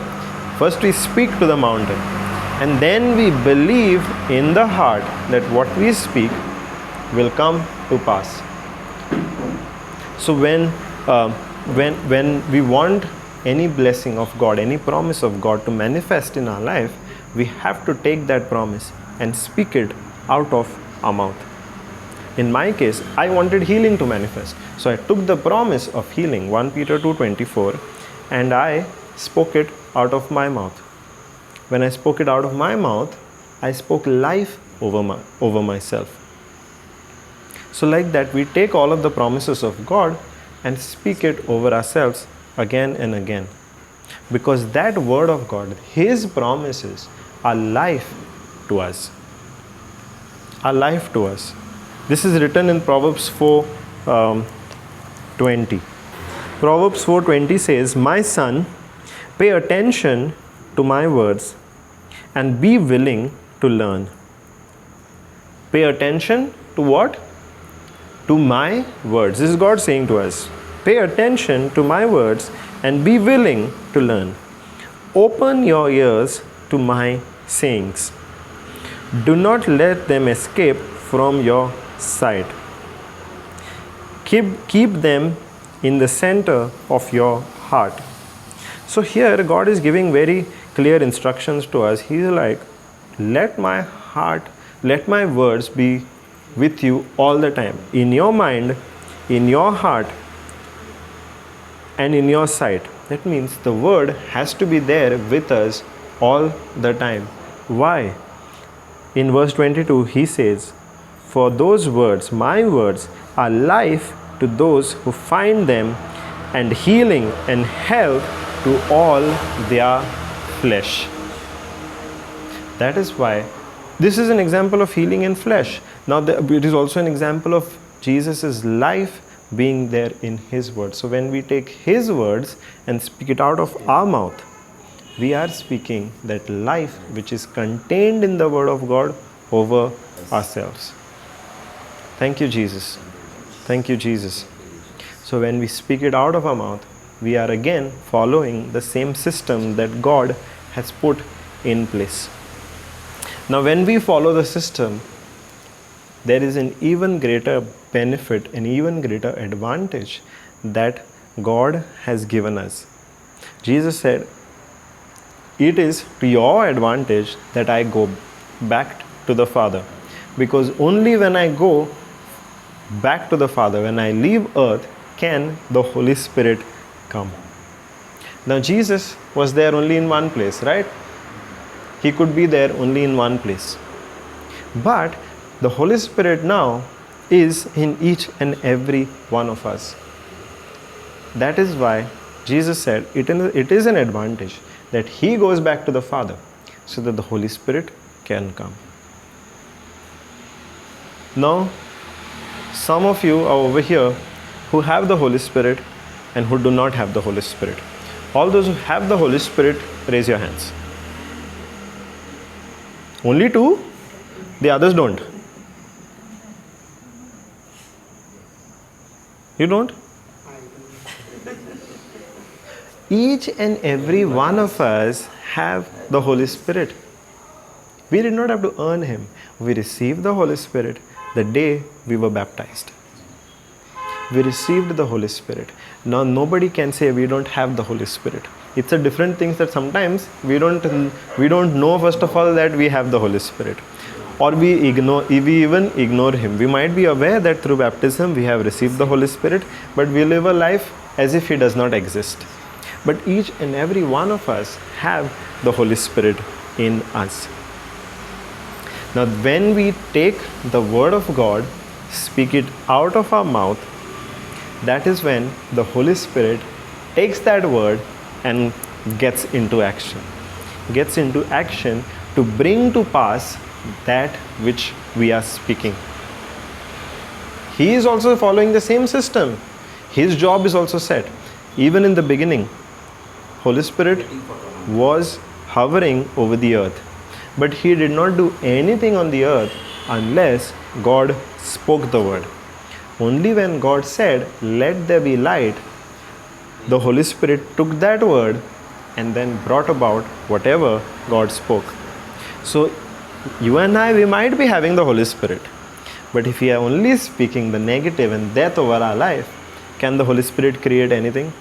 first we speak to the mountain, and then we believe in the heart that what we speak will come to pass. So when we want any blessing of God, any promise of God to manifest in our life, we have to take that promise and speak it out of our mouth. In my case, I wanted healing to manifest. So I took the promise of healing, 1 Peter 2:24, and I spoke it out of my mouth. When I spoke it out of my mouth, I spoke life over myself. So like that, we take all of the promises of God and speak it over ourselves again and again. Because that word of God, His promises, are life to us. Are life to us. This is written in Proverbs 4:20. Proverbs 4:20 says, "My son, pay attention to my words and be willing to learn." Pay attention to what? To my words. This is God saying to us. Pay attention to my words and be willing to learn. Open your ears to my sayings. Do not let them escape from your sight. Keep them in the center of your heart. So here God is giving very clear instructions to us. He is like, let my heart, let my words be with you all the time. In your mind, in your heart, and in your sight. That means the word has to be there with us all the time. Why? In verse 22, he says, "For those words, my words, are life to those who find them, and healing and health to all their flesh." That is why this is an example of healing in flesh. Now, it is also an example of Jesus' life being there in His word. So when we take His words and speak it out of our mouth, we are speaking that life which is contained in the word of God over ourselves. Thank you, Jesus. Thank you, Jesus. So when we speak it out of our mouth, we are again following the same system that God has put in place. Now when we follow the system, there is an even greater benefit, an even greater advantage that God has given us. Jesus said, "It is to your advantage that I go back to the Father, because only when I go back to the Father, when I leave earth, can the Holy Spirit come." Now Jesus was there only in one place, right? He could be there only in one place. But the Holy Spirit now is in each and every one of us. That is why Jesus said it is an advantage that He goes back to the Father so that the Holy Spirit can come. Now, some of you are over here who have the Holy Spirit and who do not have the Holy Spirit. All those who have the Holy Spirit, raise your hands. Only two? The others don't. You don't? Each and every one of us have the Holy Spirit. We did not have to earn Him. We received the Holy Spirit the day we were baptized. We received the Holy Spirit. Now nobody can say we don't have the Holy Spirit. It's a different thing that sometimes we don't know first of all that we have the Holy Spirit. Or we even ignore Him. We might be aware that through baptism we have received the Holy Spirit, but we live a life as if He does not exist. But each and every one of us have the Holy Spirit in us. Now when we take the word of God, speak it out of our mouth, that is when the Holy Spirit takes that word and gets into action. Gets into action to bring to pass that which we are speaking. He is also following the same system. His job is also set. Even in the beginning, Holy Spirit was hovering over the earth. But He did not do anything on the earth unless God spoke the word. Only when God said, "Let there be light," the Holy Spirit took that word and then brought about whatever God spoke. So you and I, we might be having the Holy Spirit, but if we are only speaking the negative and death over our life, can the Holy Spirit create anything?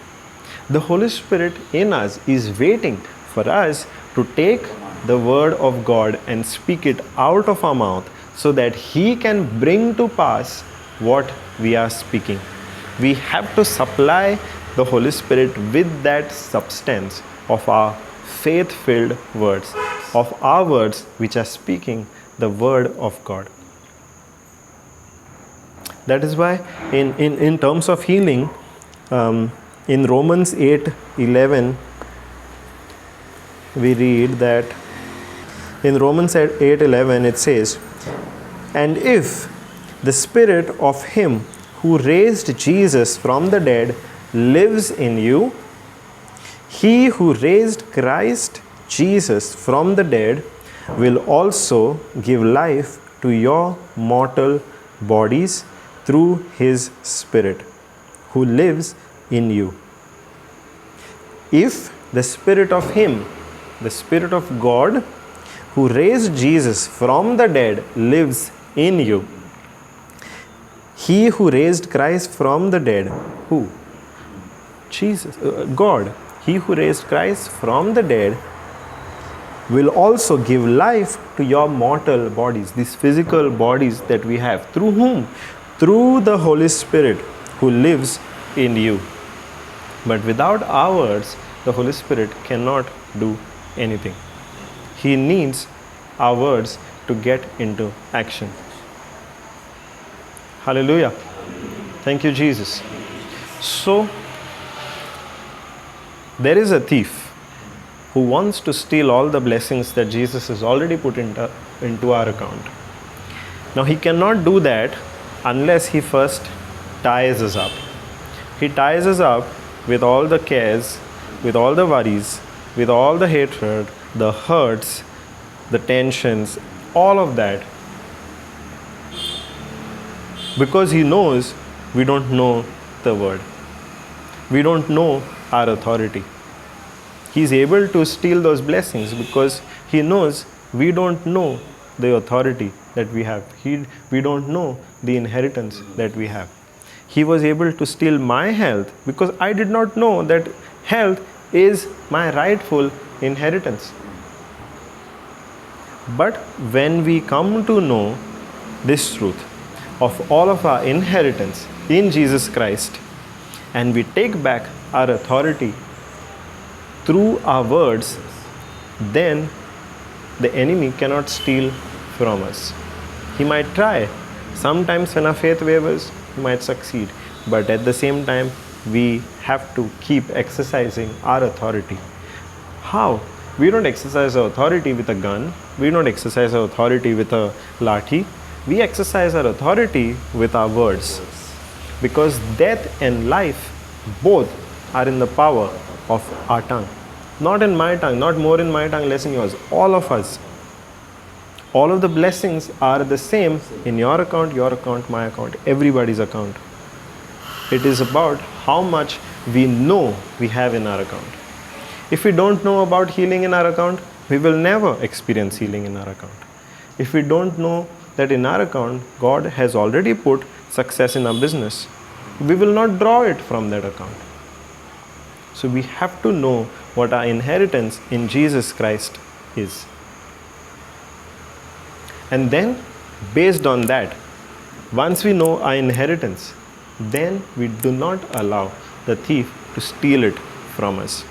The Holy Spirit in us is waiting for us to take the word of God and speak it out of our mouth so that He can bring to pass what we are speaking. We have to supply the Holy Spirit with that substance of our faith-filled words, of our words which are speaking the word of God. That is why in terms of healing, in Romans 8:11, we read that in Romans 8:11 it says, "And if the Spirit of Him who raised Jesus from the dead lives in you, He who raised Christ Jesus from the dead will also give life to your mortal bodies through His Spirit who lives in you. If the Spirit of Him, the Spirit of God who raised Jesus from the dead lives in you, He who raised Christ from the dead, who? Jesus, God. He who raised Christ from the dead will also give life to your mortal bodies, these physical bodies that we have. Through whom? Through the Holy Spirit who lives in you. But without our words, the Holy Spirit cannot do anything. He needs our words to get into action. Hallelujah. Thank you, Jesus. So, there is a thief who wants to steal all the blessings that Jesus has already put into our account. Now, he cannot do that unless he first ties us up. He ties us up with all the cares, with all the worries, with all the hatred, the hurts, the tensions, all of that. Because he knows we don't know the word. We don't know our authority. He's able to steal those blessings because he knows we don't know the authority that we have. We don't know the inheritance that we have. He was able to steal my health because I did not know that health is my rightful inheritance. But when we come to know this truth of all of our inheritance in Jesus Christ, and we take back our authority through our words, then the enemy cannot steal from us. He might try. Sometimes when our faith wavers, he might succeed. But at the same time, we have to keep exercising our authority. How? We don't exercise our authority with a gun. We don't exercise our authority with a lathi. We exercise our authority with our words. Because death and life, both are in the power of our tongue. Not in my tongue, not more in my tongue, less in yours. All of us. All of the blessings are the same in your account, my account, everybody's account. It is about how much we know we have in our account. If we don't know about healing in our account, we will never experience healing in our account. If we don't know that in our account, God has already put success in our business, we will not draw it from that account. So we have to know what our inheritance in Jesus Christ is. And then, based on that, once we know our inheritance, then we do not allow the thief to steal it from us.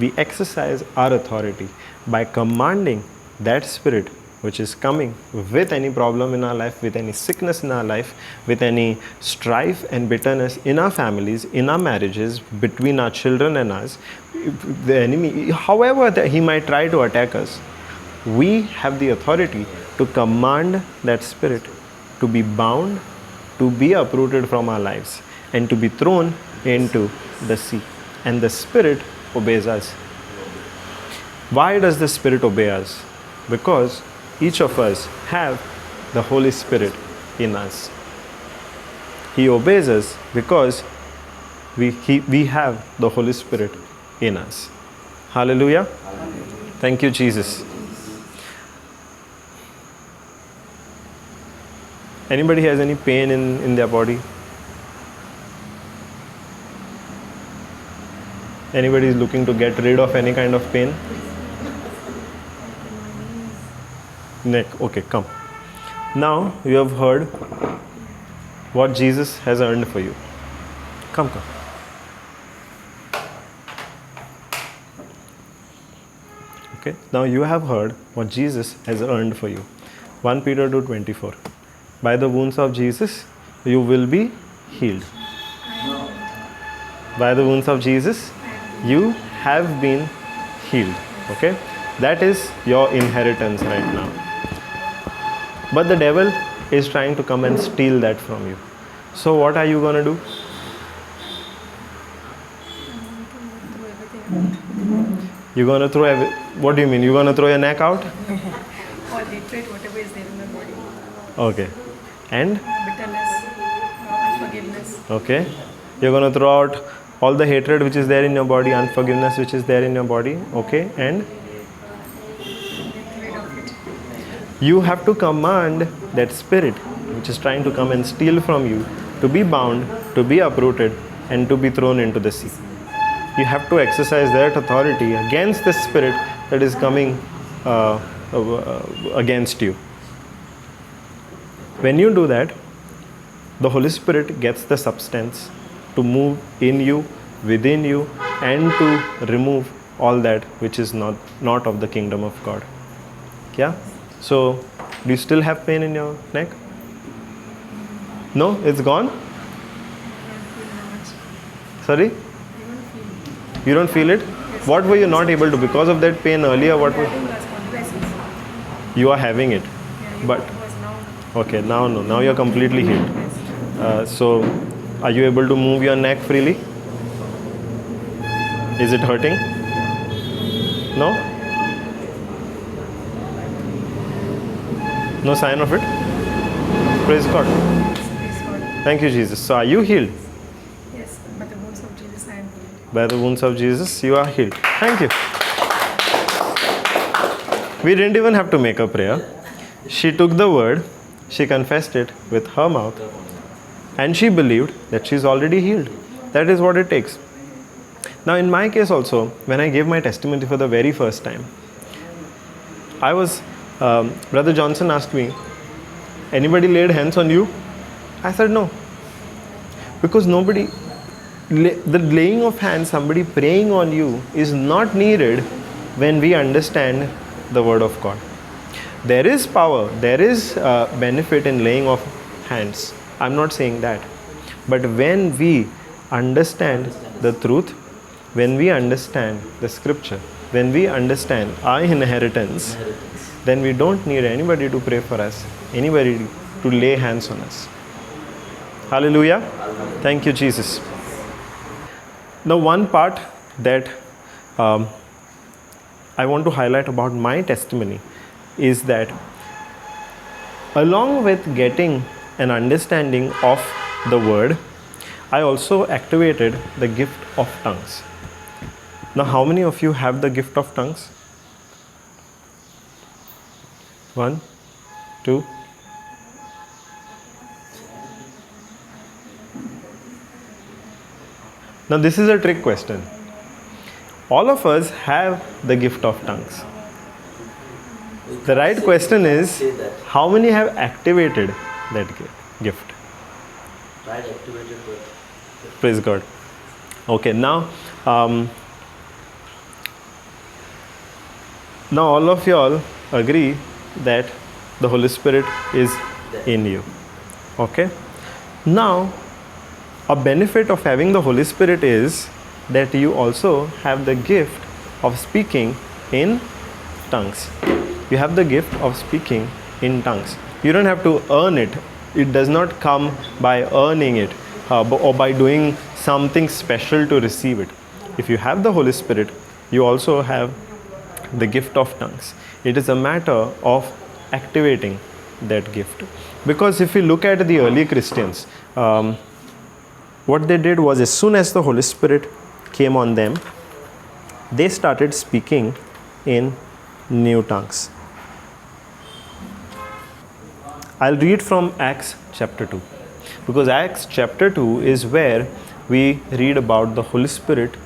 We exercise our authority by commanding that spirit which is coming with any problem in our life, with any sickness in our life, with any strife and bitterness in our families, in our marriages, between our children and us, the enemy, however that he might try to attack us, we have the authority to command that spirit to be bound, to be uprooted from our lives, and to be thrown into the sea. And the spirit obeys us. Why does the spirit obey us? Because each of us have the Holy Spirit in us. He obeys us because we have the Holy Spirit in us. Hallelujah. Thank you, Jesus. Anybody has any pain in their body? Anybody is looking to get rid of any kind of pain? Neck. Okay, come. Now you have heard what Jesus has earned for you. Come. Okay, now you have heard what Jesus has earned for you. 1 Peter 2:24. By the wounds of Jesus, you will be healed. By the wounds of Jesus, you have been healed. Okay, that is your inheritance right now. But the devil is trying to come and steal that from you. So what are you going to do? You're going to throw, what do you mean? You're going to throw your neck out? Or hatred, whatever is there in the body. Okay. And? Bitterness, unforgiveness. Okay. You're going to throw out all the hatred which is there in your body, unforgiveness which is there in your body. Okay. And? Get rid of it. You have to command that spirit which is trying to come and steal from you to be bound, to be uprooted, and to be thrown into the sea. You have to exercise that authority against the spirit that is coming against you. When you do that, the Holy Spirit gets the substance to move in you, within you, and to remove all that which is not of the kingdom of God. Yeah? So, do you still have pain in your neck? No? It's gone? Sorry? You don't feel it? What were you not able to? Because of that pain earlier, what was? You are having it. But, okay, now no. Now you're completely healed. So, are you able to move your neck freely? Is it hurting? No? No sign of it? Praise God. Thank you, Jesus. So, are you healed? Yes, by the wounds of Jesus I am healed. By the wounds of Jesus, you are healed. Thank you. We didn't even have to make a prayer. She took the word, she confessed it with her mouth, and she believed that she's already healed. That is what it takes. Now, in my case also, when I gave my testimony for the very first time, Brother Johnson asked me, anybody laid hands on you? I said no. Because the laying of hands, somebody praying on you, is not needed when we understand the word of God. There is power, there is benefit in laying of hands. I'm not saying that. But when we understand the truth, when we understand the scripture, when we understand our inheritance, then we don't need anybody to pray for us, anybody to lay hands on us. Hallelujah. Thank you, Jesus. The one part that I want to highlight about my testimony is that along with getting an understanding of the word, I also activated the gift of tongues. Now, how many of you have the gift of tongues? 1, 2. Now, this is a trick question. All of us have the gift of tongues. The right question is, how many have activated that gift? Right, activated. Praise God. Okay, now all of you all agree that the Holy Spirit is in you. Okay? Now, a benefit of having the Holy Spirit is that you also have the gift of speaking in tongues. You have the gift of speaking in tongues. You don't have to earn it. It does not come by earning it or by doing something special to receive it. If you have the Holy Spirit, you also have the gift of tongues. It is a matter of activating that gift. Because if you look at the early Christians, what they did was, as soon as the Holy Spirit came on them, they started speaking in new tongues. I'll read from Acts chapter 2. Because Acts chapter 2 is where we read about the Holy Spirit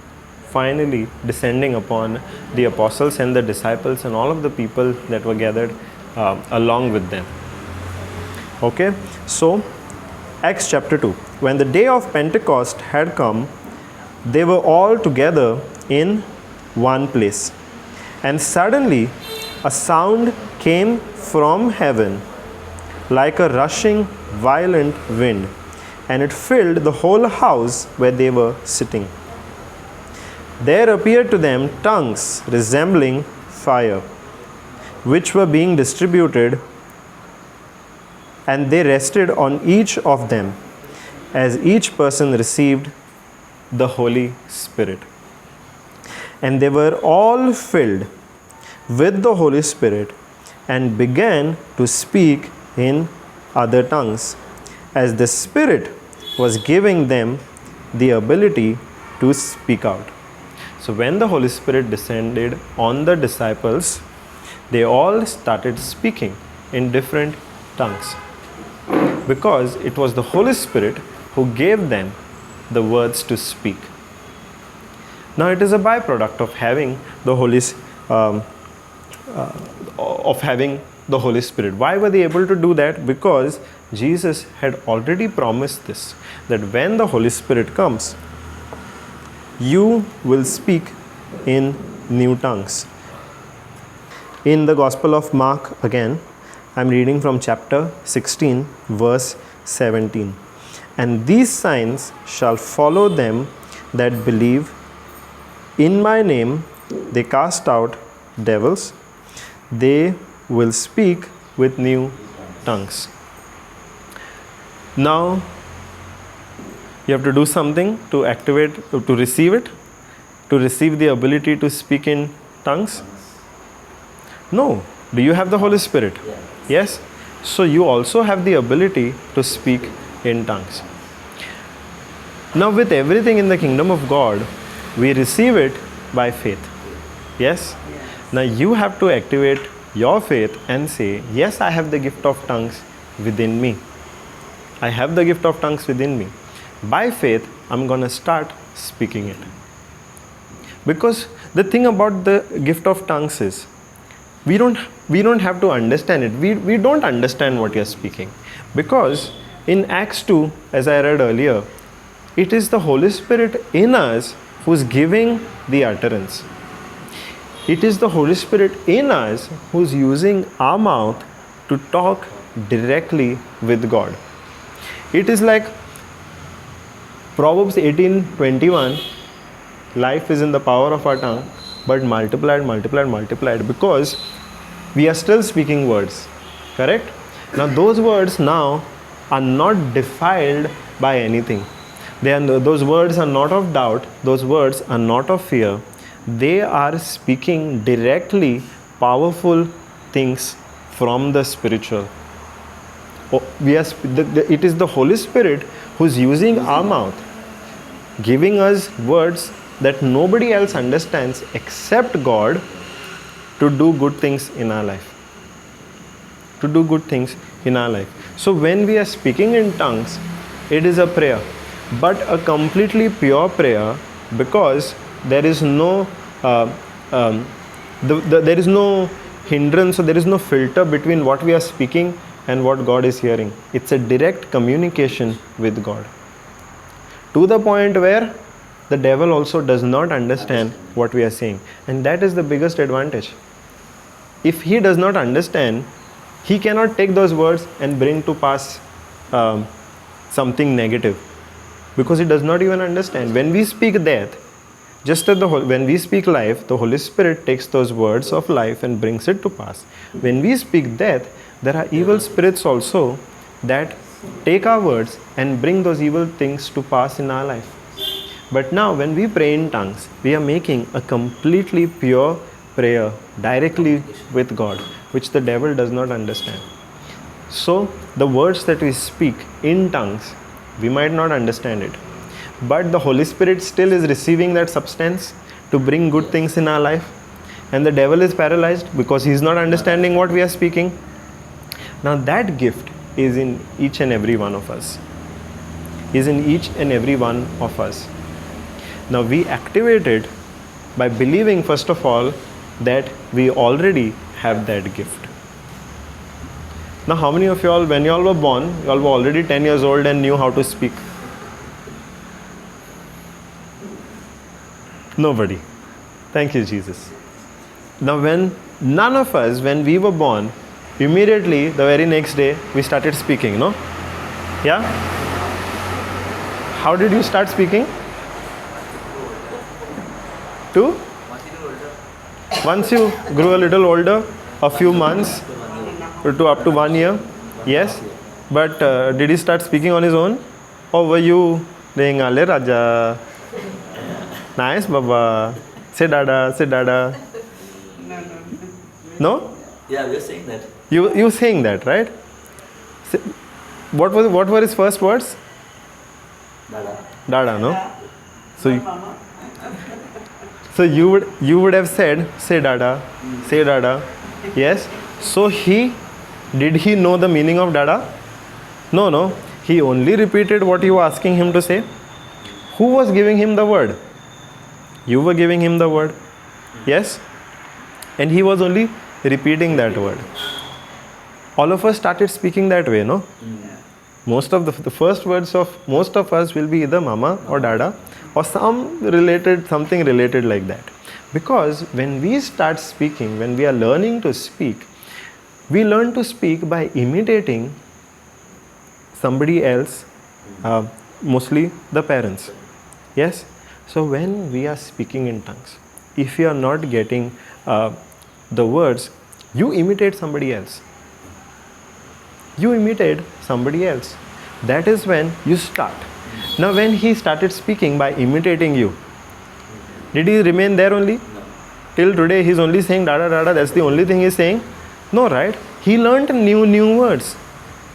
finally descending upon the apostles and the disciples and all of the people that were gathered along with them. Okay, so Acts chapter 2. When the day of Pentecost had come, they were all together in one place. And suddenly a sound came from heaven like a rushing violent wind, and it filled the whole house where they were sitting. There appeared to them tongues resembling fire, which were being distributed, and they rested on each of them as each person received the Holy Spirit. And they were all filled with the Holy Spirit and began to speak in other tongues, as the Spirit was giving them the ability to speak out. So when the Holy Spirit descended on the disciples, they all started speaking in different tongues, because it was the Holy Spirit who gave them the words to speak. Now it is a byproduct of having the Holy Spirit. Why were they able to do that? Because Jesus had already promised this, that when the Holy Spirit comes, you will speak in new tongues. In the Gospel of Mark, again, I'm reading from chapter 16, verse 17. And these signs shall follow them that believe. In my name they cast out devils. They will speak with new tongues. Now, you have to do something to activate, to receive it, to receive the ability to speak in tongues. No. Do you have the Holy Spirit? Yes. So you also have the ability to speak in tongues. Now with everything in the kingdom of God, we receive it by faith. Yes? Now you have to activate your faith and say, yes, I have the gift of tongues within me. I have the gift of tongues within me. By faith, I'm going to start speaking it. Because the thing about the gift of tongues is, we don't have to understand it. We don't understand what you're speaking. Because in Acts 2, as I read earlier, it is the Holy Spirit in us who's giving the utterance. It is the Holy Spirit in us who's using our mouth to talk directly with God. It is like Proverbs 18:21, life is in the power of our tongue, but multiplied, because we are still speaking words. Correct? Now those words now are not defiled by anything. Those words are not of doubt. Those words are not of fear. They are speaking directly powerful things from the spiritual. It is the Holy Spirit who's using our mouth, giving us words that nobody else understands except God, to do good things in our life. To do good things in our life. So when we are speaking in tongues, it is a prayer, but a completely pure prayer, because there is no there is no hindrance, or there is no filter between what we are speaking and what God is hearing. It's a direct communication with God, to the point where the devil also does not understand what we are saying. And that is the biggest advantage. If he does not understand, he cannot take those words and bring to pass something negative, because he does not even understand. When we speak death, just as when we speak life, the Holy Spirit takes those words of life and brings it to pass. When we speak death, there are evil spirits also that take our words and bring those evil things to pass in our life. But now when we pray in tongues, we are making a completely pure prayer directly with God, which the devil does not understand. So the words that we speak in tongues, we might not understand it, but the Holy Spirit still is receiving that substance to bring good things in our life, and the devil is paralyzed because he is not understanding what we are speaking. Now that gift is in each and every one of us. Now we activate it by believing, first of all, that we already have that gift. Now how many of y'all, when y'all were born, y'all were already 10 years old and knew how to speak? Nobody. Thank you, Jesus. Now none of us, when we were born, immediately the very next day we started speaking, no? Yeah? How did you start speaking? Once you grew a little older, a few months to up to 1 year, yes. But did he start speaking on his own, or were you saying "Ale Raja"? Nice, Baba. Say dada, say dada. No? Yeah, we are saying that. You saying that, right? Say, what were his first words? Dada. Dada, no? So you would have said, say dada, say dada. Yes. So did he know the meaning of dada? No. He only repeated what you were asking him to say. Who was giving him the word? You were giving him the word. Yes? And he was only repeating that word. All of us started speaking that way, no? Most of the first words of most of us will be either mama or dada or something related like that. Because when we start speaking, when we are learning to speak, we learn to speak by imitating somebody else, mostly the parents. Yes? So when we are speaking in tongues, if you are not getting the words, you imitate somebody else. You imitate somebody else. That is when you start. Now when he started speaking by imitating you, did he remain there only? No. Till today he's only saying dada dada, that's the only thing he's saying? No, right? He learned new words.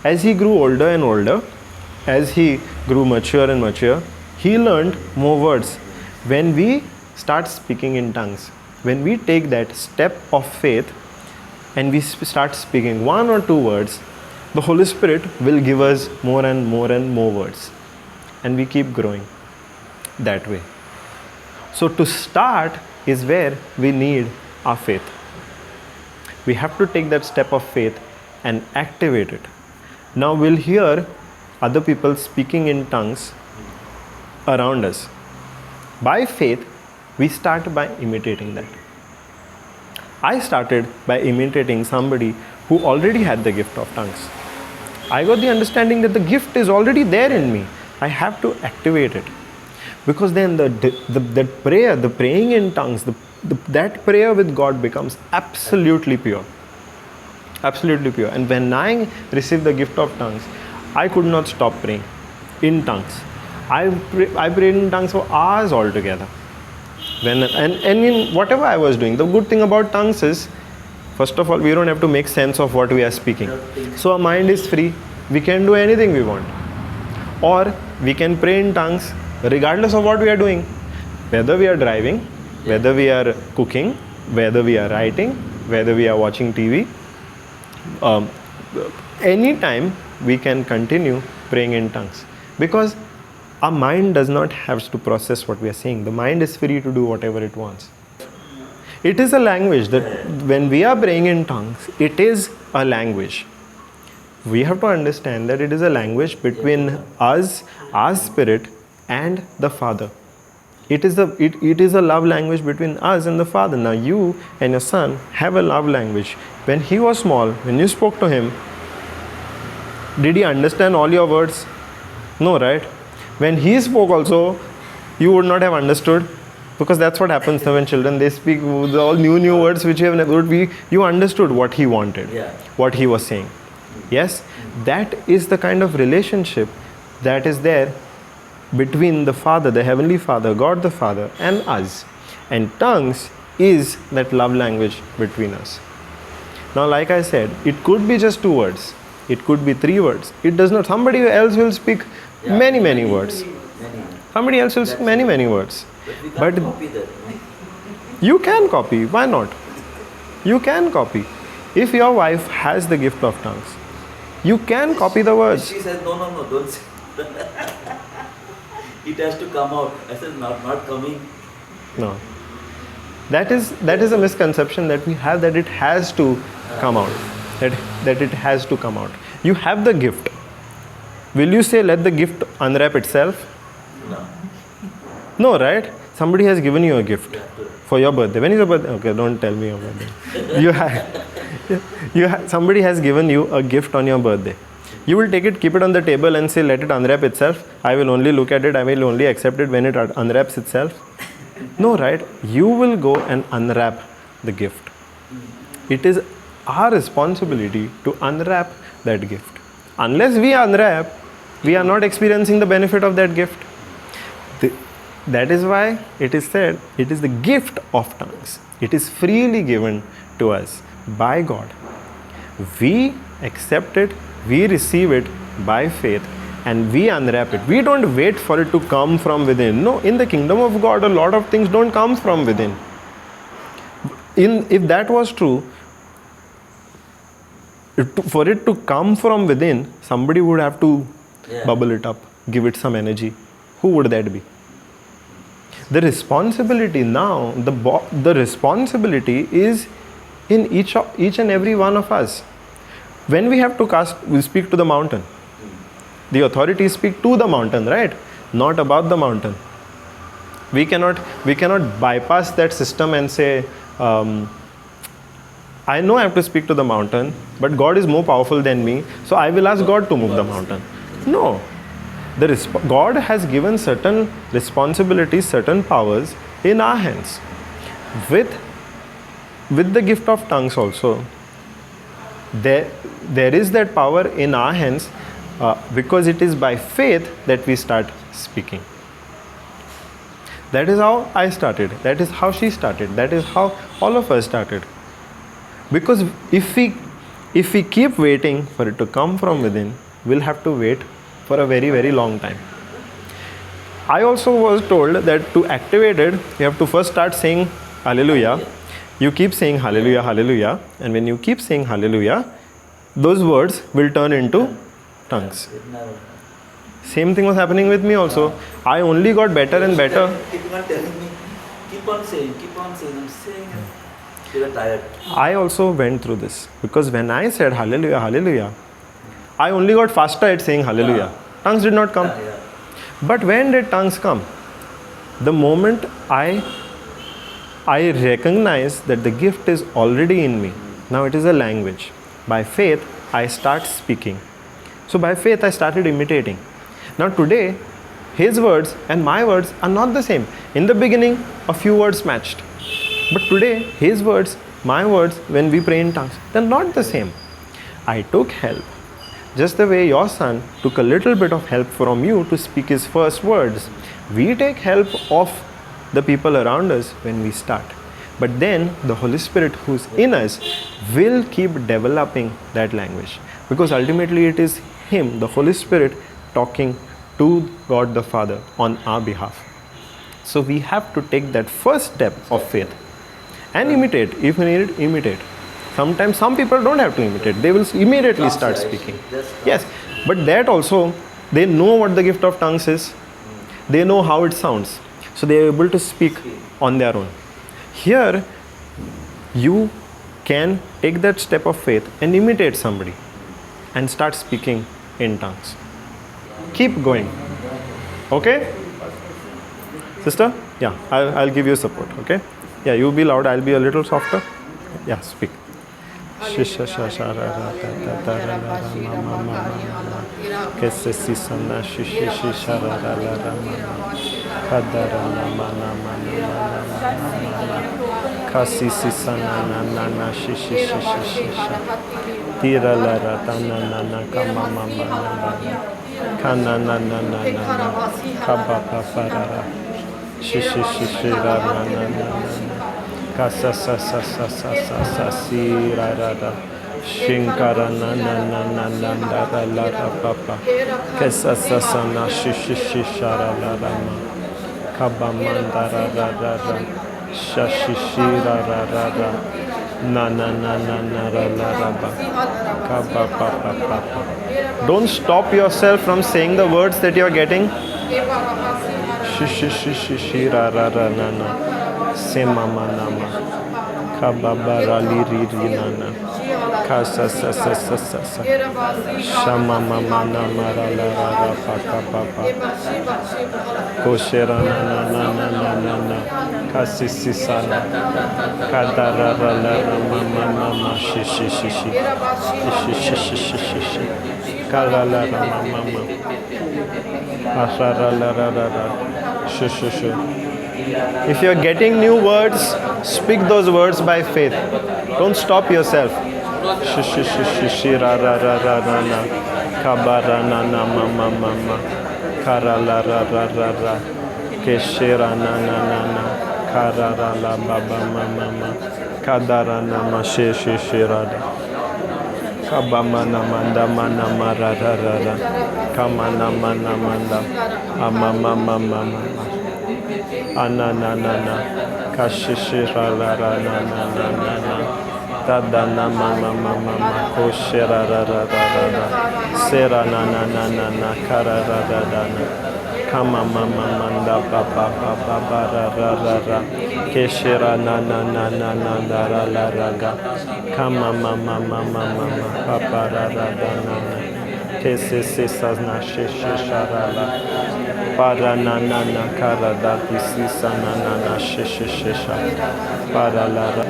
As he grew older and older, as he grew mature and mature, he learned more words. When we start speaking in tongues, when we take that step of faith and we start speaking 1 or 2 words, the Holy Spirit will give us more and more words. And we keep growing that way. So to start is where we need our faith. We have to take that step of faith and activate it. Now we'll hear other people speaking in tongues around us. By faith, we start by imitating that. I started by imitating somebody who already had the gift of tongues. I got the understanding that the gift is already there in me. I have to activate it. Because then the prayer, the praying in tongues, that prayer with God becomes absolutely pure. Absolutely pure. And when I received the gift of tongues, I could not stop praying in tongues. I prayed in tongues for hours altogether. And in whatever I was doing, the good thing about tongues is, first of all, we don't have to make sense of what we are speaking. So our mind is free. We can do anything we want. Or we can pray in tongues regardless of what we are doing. Whether we are driving, whether we are cooking, whether we are writing, whether we are watching TV. Anytime we can continue praying in tongues. Because our mind does not have to process what we are saying. The mind is free to do whatever it wants. It is a language that when we are praying in tongues, it is a language. We have to understand that it is a language between us, our spirit, and the Father. It is a love language between us and the Father. Now you and your son have a love language. When he was small, when you spoke to him, did he understand all your words? No, right? When he spoke also, you would not have understood. Because that's what happens when children, they speak all new words which you have never heard. You understood what he wanted, what he was saying. Yes, that is the kind of relationship that is there between the Father, the Heavenly Father, God the Father, and us. And tongues is that love language between us. Now, like I said, it could be just 2 words. It could be 3 words. It does not. Somebody else will speak many words. Somebody else will speak many words. But we can't copy that. You can copy. Why not? You can copy. If your wife has the gift of tongues, you can copy the words. She says, no, don't say. It has to come out. I said, not coming. No. That is a misconception that we have, that it has to come out. That it has to come out. You have the gift. Will you say, let the gift unwrap itself? No. No, right? Somebody has given you a gift for your birthday. When is your birthday? Okay, don't tell me your birthday. Somebody has given you a gift on your birthday. You will take it, keep it on the table and say, let it unwrap itself. I will only look at it. I will only accept it when it unwraps itself. No, right? You will go and unwrap the gift. It is our responsibility to unwrap that gift. Unless we unwrap, we are not experiencing the benefit of that gift. That is why it is said, it is the gift of tongues. It is freely given to us by God. We accept it, we receive it by faith, and we unwrap it. We don't wait for it to come from within. No, in the kingdom of God, a lot of things don't come from within. If that was true, for it to come from within, somebody would have to bubble it up, give it some energy. Who would that be? The responsibility now, the responsibility is in each and every one of us. When we have to cast, we speak to the mountain. The authorities speak to the mountain, right? Not about the mountain. We cannot bypass that system and say, I know I have to speak to the mountain, but God is more powerful than me, so I will ask God to move the mountain. No. God has given certain responsibilities, certain powers in our hands. With the gift of tongues also, there is that power in our hands, because it is by faith that we start speaking. That is how I started. That is how she started. That is how all of us started. Because if we keep waiting for it to come from within, we'll have to wait for a very, very long time. I also was told that to activate it, you have to first start saying hallelujah. You keep saying hallelujah, hallelujah, and when you keep saying hallelujah, those words will turn into tongues. Same thing was happening with me also. I only got better and better. Keep on telling me, keep on saying, I'm saying it. You are tired. I also went through this, because when I said hallelujah, hallelujah, I only got faster at saying hallelujah. Tongues did not come. But when did tongues come? The moment I recognize that the gift is already in me. Now it is a language. By faith, I start speaking. So by faith, I started imitating. Now today, his words and my words are not the same. In the beginning, a few words matched. But today, his words, my words, when we pray in tongues, they're not the same. I took help. Just the way your son took a little bit of help from you to speak his first words. We take help of the people around us when we start. But then the Holy Spirit who's in us will keep developing that language. Because ultimately it is Him, the Holy Spirit, talking to God the Father on our behalf. So we have to take that first step of faith and imitate. If we need it, imitate. Sometimes some people don't have to imitate. They will immediately start speaking. Yes, but that also, they know what the gift of tongues is. They know how it sounds. So they are able to speak on their own. Here, you can take that step of faith and imitate somebody and start speaking in tongues. Keep going. Okay? Sister? Yeah, I'll give you support. Okay? Yeah, you be loud. I'll be a little softer. Yeah, speak. Shisha shasha ra ra ta ta ta ra ra ra ma ma ma ma. Kese si sana shishi shisha ra ra ra ra ma ma. Kadara na ma na ma na ma na ma. Kasi si sana na na na shishi shishi shisha. Tira la ra ta na na na ka ma ma ma na na. Kana na na na na na. Kaba pa pa ra ra. Shishi shishi ra ra na na na. Kasa sa sa sa sa sa sa si ra ra ra. Shinkara na na na na na na ra la ra pa pa. Kesa sa sa na shi shi shi sha ra la ra ma. Kaba manda ra ra ra ra. Sha shi shi ra ra ra ra. Na na na na na ra la ra ba. Kaba pa pa pa pa. Don't stop yourself from saying the words that you are getting. Shi shi shi shi shi ra ra ra na na. Sema manama, kababa li ri ri nana, kasa sa sa sa sa sa, shama mama na mara la ra ra pa ka pa pa, koshera na na na na na na na, kasi si sana, kadara ra la ra mama mama shi shi shi shi, shi shi shi shi shi shi, kala la ra mama mama, asha ra la ra ra ra, shi shi shi. If you are getting new words, speak those words by faith. Don't stop yourself. Shi shi shi shi shi ra ra ra ra ra na. Kabara na na ma ma ma ma. Kara la ra ra ra ra. Keshera na na na na. Karara la baba mama ma. Kadara na ma she she shirada. Kabamana manda mana mararara. Kamana mana manda. Amama mama mama. Ananana. Kashishira la la na na na na na. Tadana mama mama ma. Koshera ra ra ra ra ra. Sera na na na na na. Karara ra ra na. Kama mama manda papa papa bara ra ra ra. Keshera na na na na na na ra la ra ga. Kama mama mama mama papa ra ra ra na na. Kese se sa na she she shara la. Para na na na kara da si sa na na na she she she sha. Para la ra.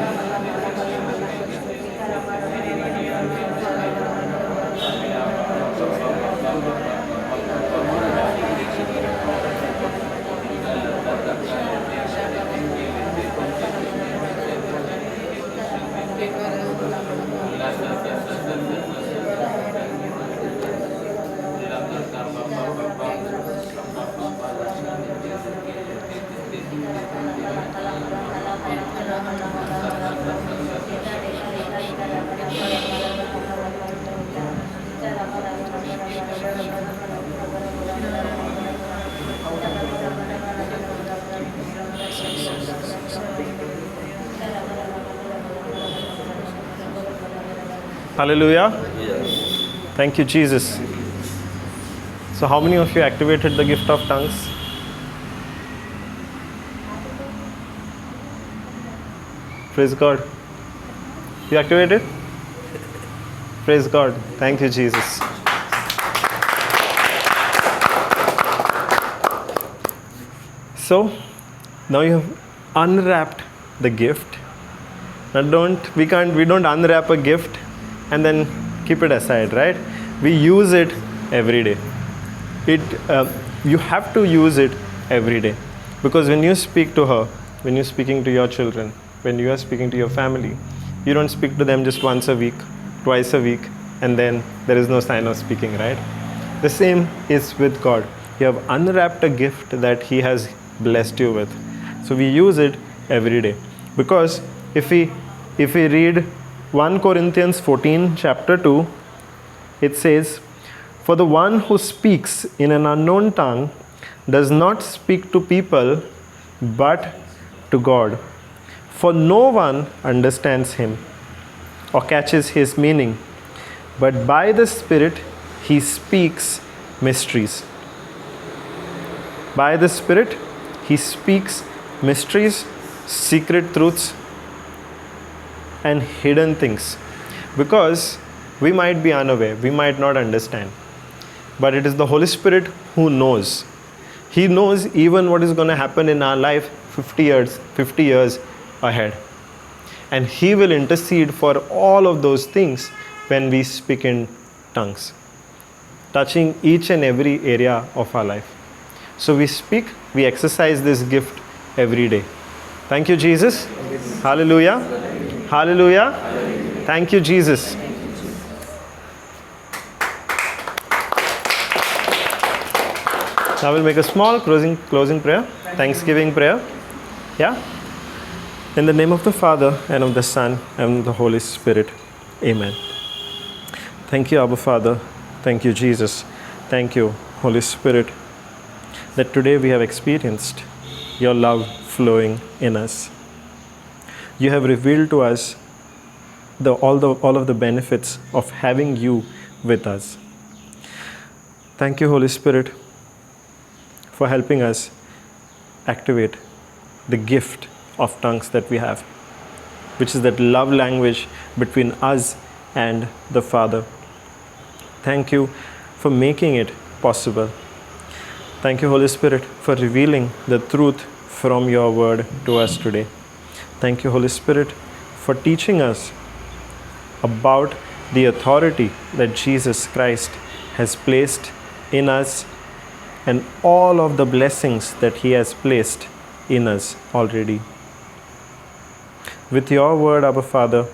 Hallelujah. Thank you, Jesus. So how many of you activated the gift of tongues? Praise God. You activated? Praise God. Thank you, Jesus. So now you have unwrapped the gift. Now we don't unwrap a gift and then keep it aside, right? We use it every day. You have to use it every day, because when you speak to her, when you're speaking to your children, when you are speaking to your family, you don't speak to them just once a week, twice a week, and then there is no sign of speaking, right? The same is with God. You have unwrapped a gift that He has blessed you with. So we use it every day. Because if we read 1 Corinthians 14 chapter 2, it says, "For the one who speaks in an unknown tongue does not speak to people but to God. For no one understands him or catches his meaning, but by the Spirit he speaks mysteries." By the Spirit he speaks mysteries, secret truths, and hidden things. Because we might be unaware, we might not understand, but it is the Holy Spirit who knows. He knows even what is going to happen in our life 50 years ahead. And He will intercede for all of those things when we speak in tongues, touching each and every area of our life. So we speak, we exercise this gift every day. Thank you, Jesus. Hallelujah. Hallelujah. Thank you, Jesus. Now we'll make a small closing prayer, Thanksgiving prayer. Yeah? In the name of the Father, and of the Son, and of the Holy Spirit. Amen. Thank you, Abba Father. Thank you, Jesus. Thank you, Holy Spirit, that today we have experienced your love flowing in us. You have revealed to us all of the benefits of having you with us. Thank you, Holy Spirit, for helping us activate the gift of tongues that we have, which is that love language between us and the Father. Thank you for making it possible. Thank you, Holy Spirit, for revealing the truth from your word to us today. Thank you, Holy Spirit, for teaching us about the authority that Jesus Christ has placed in us and all of the blessings that He has placed in us already. With your word, Abba Father,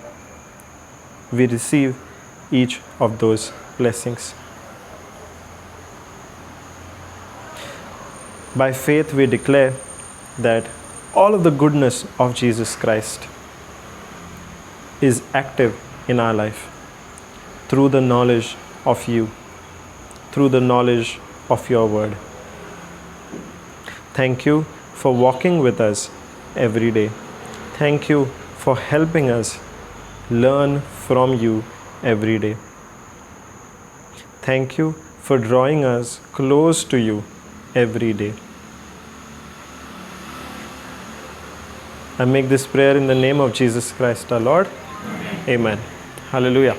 we receive each of those blessings. By faith, we declare that all of the goodness of Jesus Christ is active in our life through the knowledge of you, through the knowledge of your word. Thank you for walking with us every day. Thank you for helping us learn from you every day. Thank you for drawing us close to you every day. I make this prayer in the name of Jesus Christ our Lord. Amen. Hallelujah.